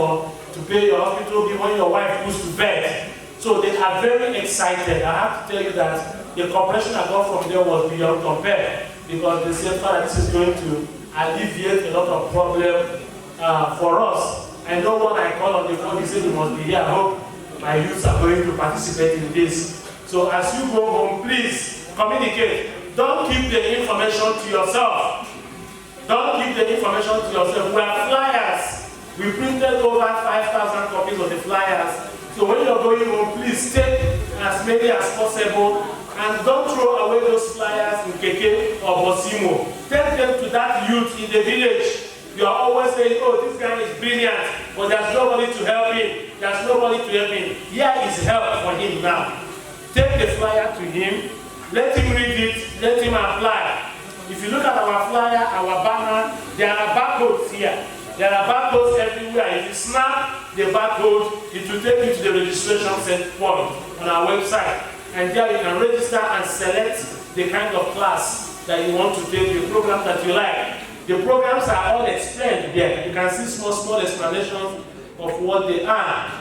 to pay your hospital bill, when your wife goes to bed. So they are very excited. I have to tell you that the cooperation I got from them was beyond compare because they said, Father, this is going to alleviate a lot of problems for us. I know when I call on the phone, he said you must be here. I hope my youths are going to participate in this. So as you go home, please communicate. Don't keep the information to yourself. Don't keep the information to yourself. We have flyers. We printed over 5,000 copies of the flyers. So when you're going home, please take as many as possible and don't throw away those flyers in Keke or Bosimo. Take them to that youth in the village. You are always saying, oh, this guy is brilliant, but there's nobody to help him. There's nobody to help him. Here is help for him now. Take the flyer to him, let him read it, let him apply. If you look at our flyer, our banner, there are barcodes here. There are barcodes everywhere. If you snap the barcode, it will take you to the registration set point on our website. And there you can register and select the kind of class that you want to take, the program that you like. The programs are all explained there. You can see small explanations of what they are.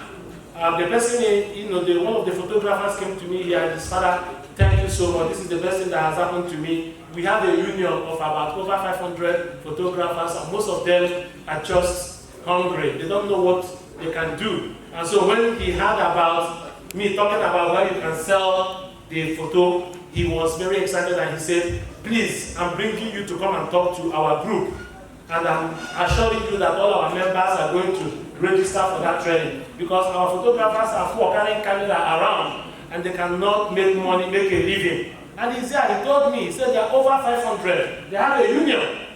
The person, one of the photographers came to me here, his father thank you so much. This is the best thing that has happened to me. We have a union of about over 500 photographers, and most of them are just hungry. They don't know what they can do. And so when he heard about me talking about where you can sell the photo, he was very excited and he said, please, I'm bringing you to come and talk to our group. And I'm assuring you that all our members are going to register for that training, because our photographers are for carrying camera around and they cannot make money, make a living. And he said, he told me, he said there are over 500. They have a union.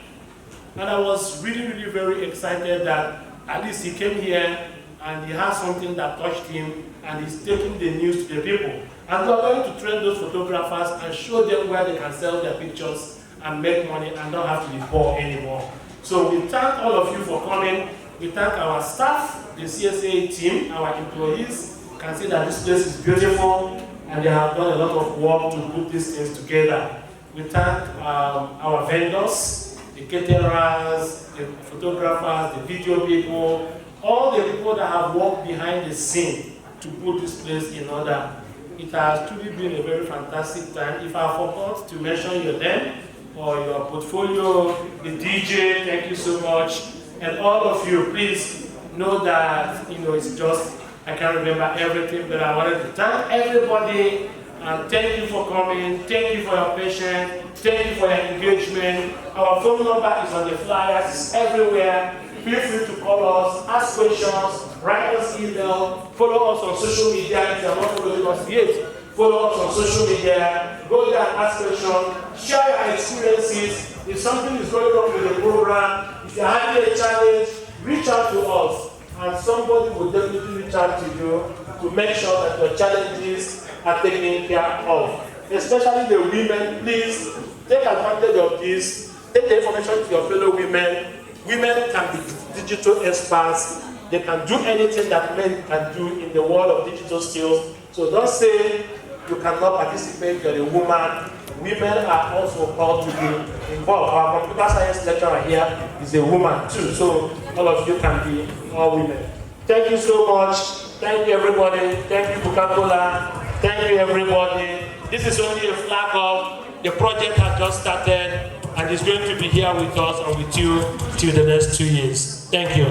And I was really, really very excited that at least he came here and he has something that touched him and he's taking the news to the people. And we're going to train those photographers and show them where they can sell their pictures and make money and not have to be poor anymore. So we thank all of you for coming. We thank our staff, the CSA team, our employees. You can see that this place is beautiful and they have done a lot of work to put these things together. We thank our vendors, the caterers, the photographers, the video people, all the people that have worked behind the scene to put this place in order. It has truly been a very fantastic time. If I forgot to mention your name or your portfolio, the DJ, thank you so much. And all of you, please know that, it's just, I can't remember everything, but I wanted to thank everybody and thank you for coming, thank you for your patience, thank you for your engagement. Our phone number is on the flyers, it's everywhere. Feel free to call us, ask questions, write us email, follow us on social media if you are not following us yet. Follow us on social media, go there and ask questions, share your experiences. If something is going on with the program, if you're having a challenge, reach out to us and somebody will definitely reach out to you to make sure that your challenges are taken care of. Especially the women, please take advantage of this. Take the information to your fellow women. Women can be digital experts. They can do anything that men can do in the world of digital skills. So don't say you cannot participate, you're a woman. Women are also called to be involved. Our computer science lecturer here is a woman too. So all of you can be all women. Thank you so much. Thank you everybody. Thank you Coca-Cola. Thank you everybody. This is only a flag off. The project has just started and is going to be here with us and with you till the next 2 years. Thank you.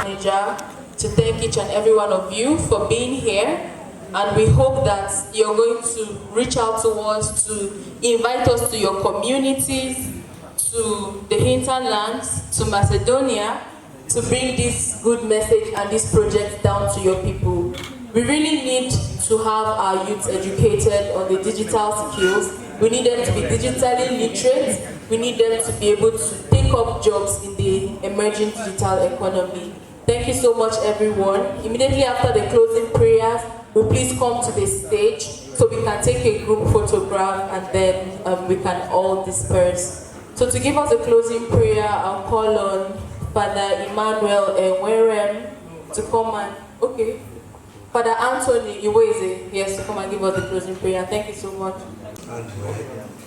Manager, to thank each and every one of you for being here, and we hope that you're going to reach out to us to invite us to your communities, to the hinterlands, to Macedonia, to bring this good message and this project down to your people. We really need to have our youth educated on the digital skills. We need them to be digitally literate. We need them to be able to take up jobs in the emerging digital economy. Thank you so much, everyone. Immediately after the closing prayers, will please come to the stage so we can take a group photograph and then we can all disperse. So to give us a closing prayer, I'll call on Father Emmanuel Enwerem to come and, okay. Father Anthony Iweze, yes, to come and give us the closing prayer. Thank you so much.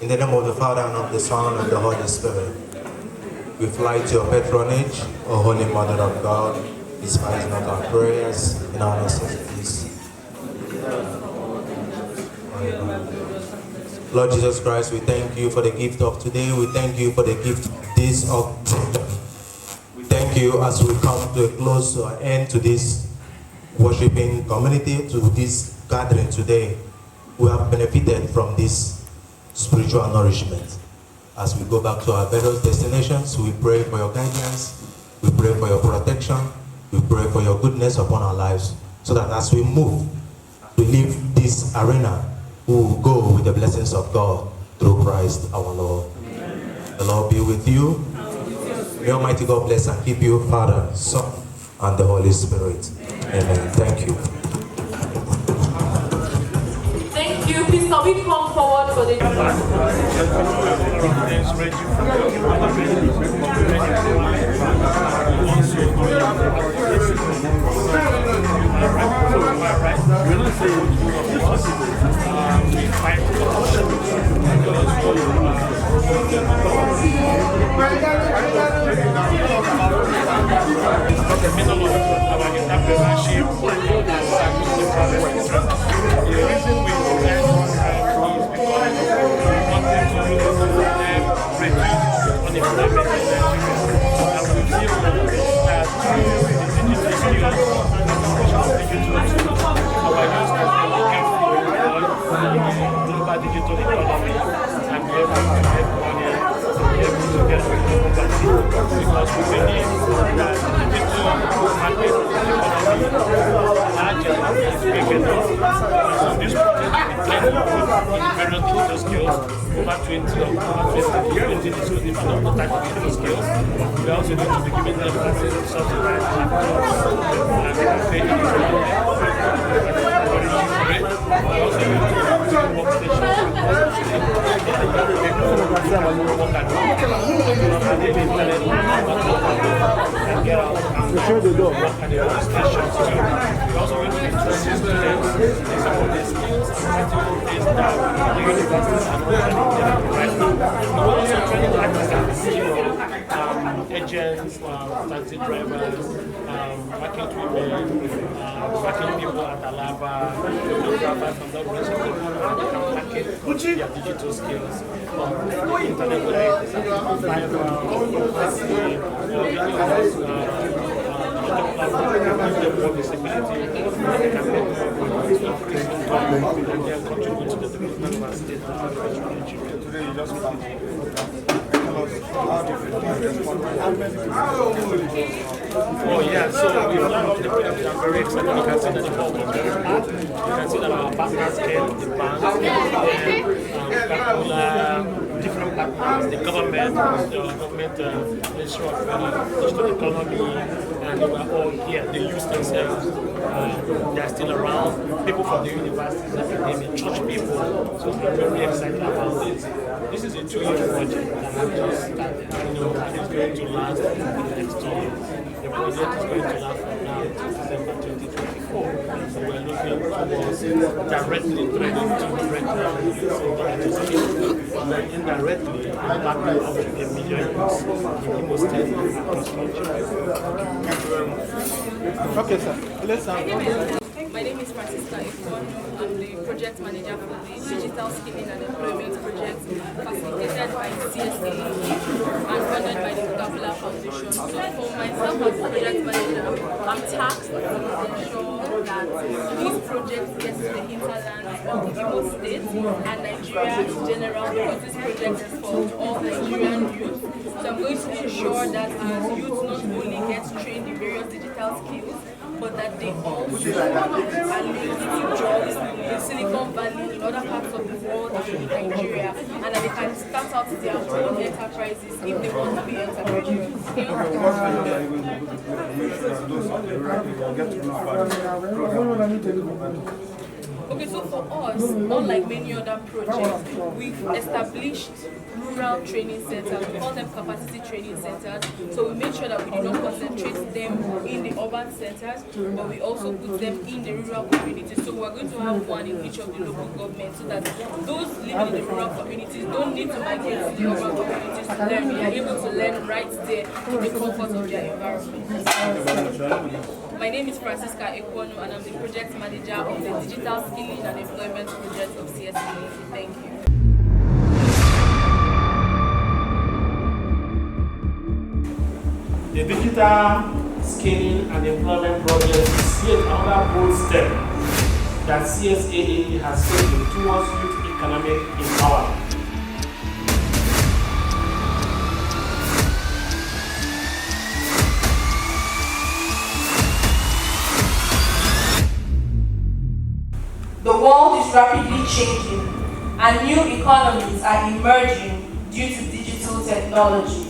In the name of the Father, and of the Son, and the Holy Spirit, we fly to your patronage, O Holy Mother of God, despise not our prayers in our necessities. Lord Jesus Christ, we thank you for the gift of today. We thank you for the gift of we thank you as we come to a close or end to this worshiping community, to this gathering today. We have benefited from this spiritual nourishment. As we go back to our various destinations, we pray for your guidance, we pray for your protection, we pray for your goodness upon our lives, so that as we move to leave this arena, we will go with the blessings of God through Christ our Lord. Amen. The Lord be with you. May Almighty God bless and keep you, Father, Son, and the Holy Spirit. Amen. Thank you. Thank you. Please can we come forward for the The reason we digital economy and be able to make money and be able to get because we believe that digital market economy is larger and big enough. So this project is in various digital skills, over 20 different digital development type of digital skills. We are also going to be giving them access to subsidized laptops and they can pay agents, taxi drivers, market women, market people at Alaba, photographers from that rest of the world, and they can market their digital skills on the internet, whether it's Fiverr, more visibility, and they can make more increase income and then contribute to the development of our state and Nigeria. Today you just come. Oh yeah, so we launched the project. I'm very excited. You can see that the whole is very good. You can see that our partners came, the banks, different partners, the government, Ministry of Digital Economy, and they were all here. They used themselves. They are still around. People from the universities, academia, church people. So I'm very excited about this. This is a 2-year project that I've just started. And it's going to last for the next 2 years. The project is going to last from now to December 2024. So we're looking towards directly training to and then indirectly impacting up to 1 million youths in Imo State and across Nigeria. Okay, sir. Let's My name is Francisca Ekwonu. I'm the project manager for the Digital Skilling and Employment Project facilitated by CSA and funded by the Coca-Cola Foundation. So for myself as project manager, I'm tasked to ensure that these projects get to the hinterlands of Imo State and Nigeria in general, because this project is for all Nigerian youth. So I'm going to ensure that our youth not only get trained in various digital skills, but that they also are looking jobs in Silicon Valley, in other parts of the world, and in Nigeria, and that they can start out their own enterprises if they want to be entrepreneurs. Okay, so for us, unlike many other projects, we've established rural training centers. We call them capacity training centers. So we make sure that we do not concentrate them in the urban centers, but we also put them in the rural communities. So we're going to have one in each of the local governments so that those living in the rural communities don't need to migrate to the urban communities to learn. They are able to learn right there in the comfort of their environment. My name is Francisca Ekwonu, and I'm the project manager of the Digital Skilling and Employment Project of CSA. Thank you. The Digital Skilling and Employment Project is yet another bold step that CSAA has taken towards youth economic empowerment. The world is rapidly changing and new economies are emerging due to digital technology.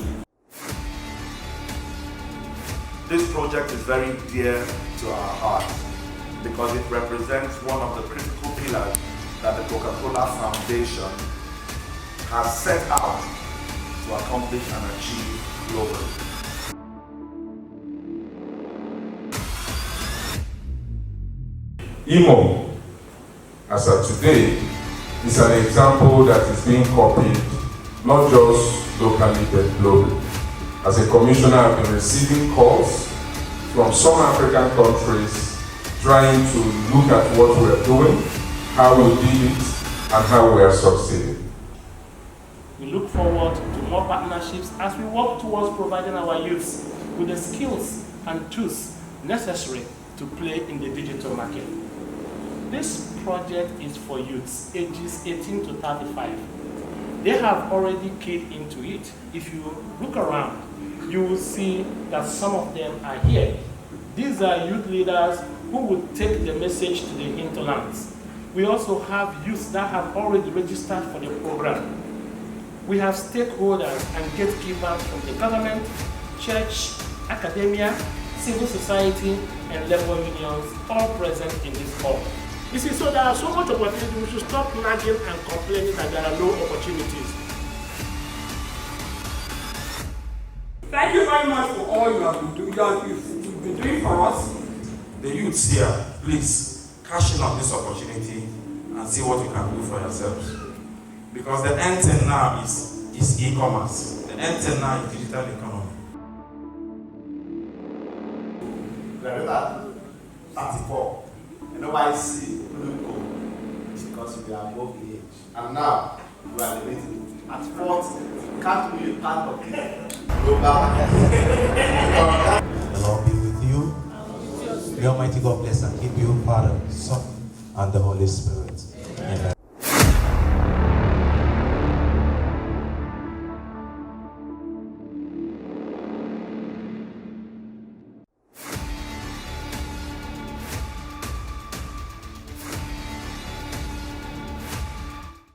This project is very dear to our hearts because it represents one of the critical pillars that the Coca-Cola Foundation has set out to accomplish and achieve globally. Imo, as of today, is an example that is being copied not just locally but globally. As a commissioner, I've been receiving calls from some African countries trying to look at what we're doing, how we did it, and how we are succeeding. We look forward to more partnerships as we work towards providing our youths with the skills and tools necessary to play in the digital market. This project is for youths ages 18 to 35. They have already keyed into it. If you look around, you will see that some of them are here. These are youth leaders who will take the message to the hinterlands. We also have youths that have already registered for the program. We have stakeholders and gatekeepers from the government, church, academia, civil society, and labor unions all present in this hall. You see, so there are so much opportunities. We should stop nagging and complaining that there are no opportunities. Thank you very much for all you have been doing. You've been doing for us. The youths here, please cash in on this opportunity and see what you can do for yourselves. Because the end thing now is e-commerce. The end thing now is digital economy. Remember, 34. And nobody see Blue because we are above the age. And now, we are limited. At 40, can't be a part of it. The Lord be with you. The Almighty God bless and keep you, Father, Son, and the Holy Spirit. Amen.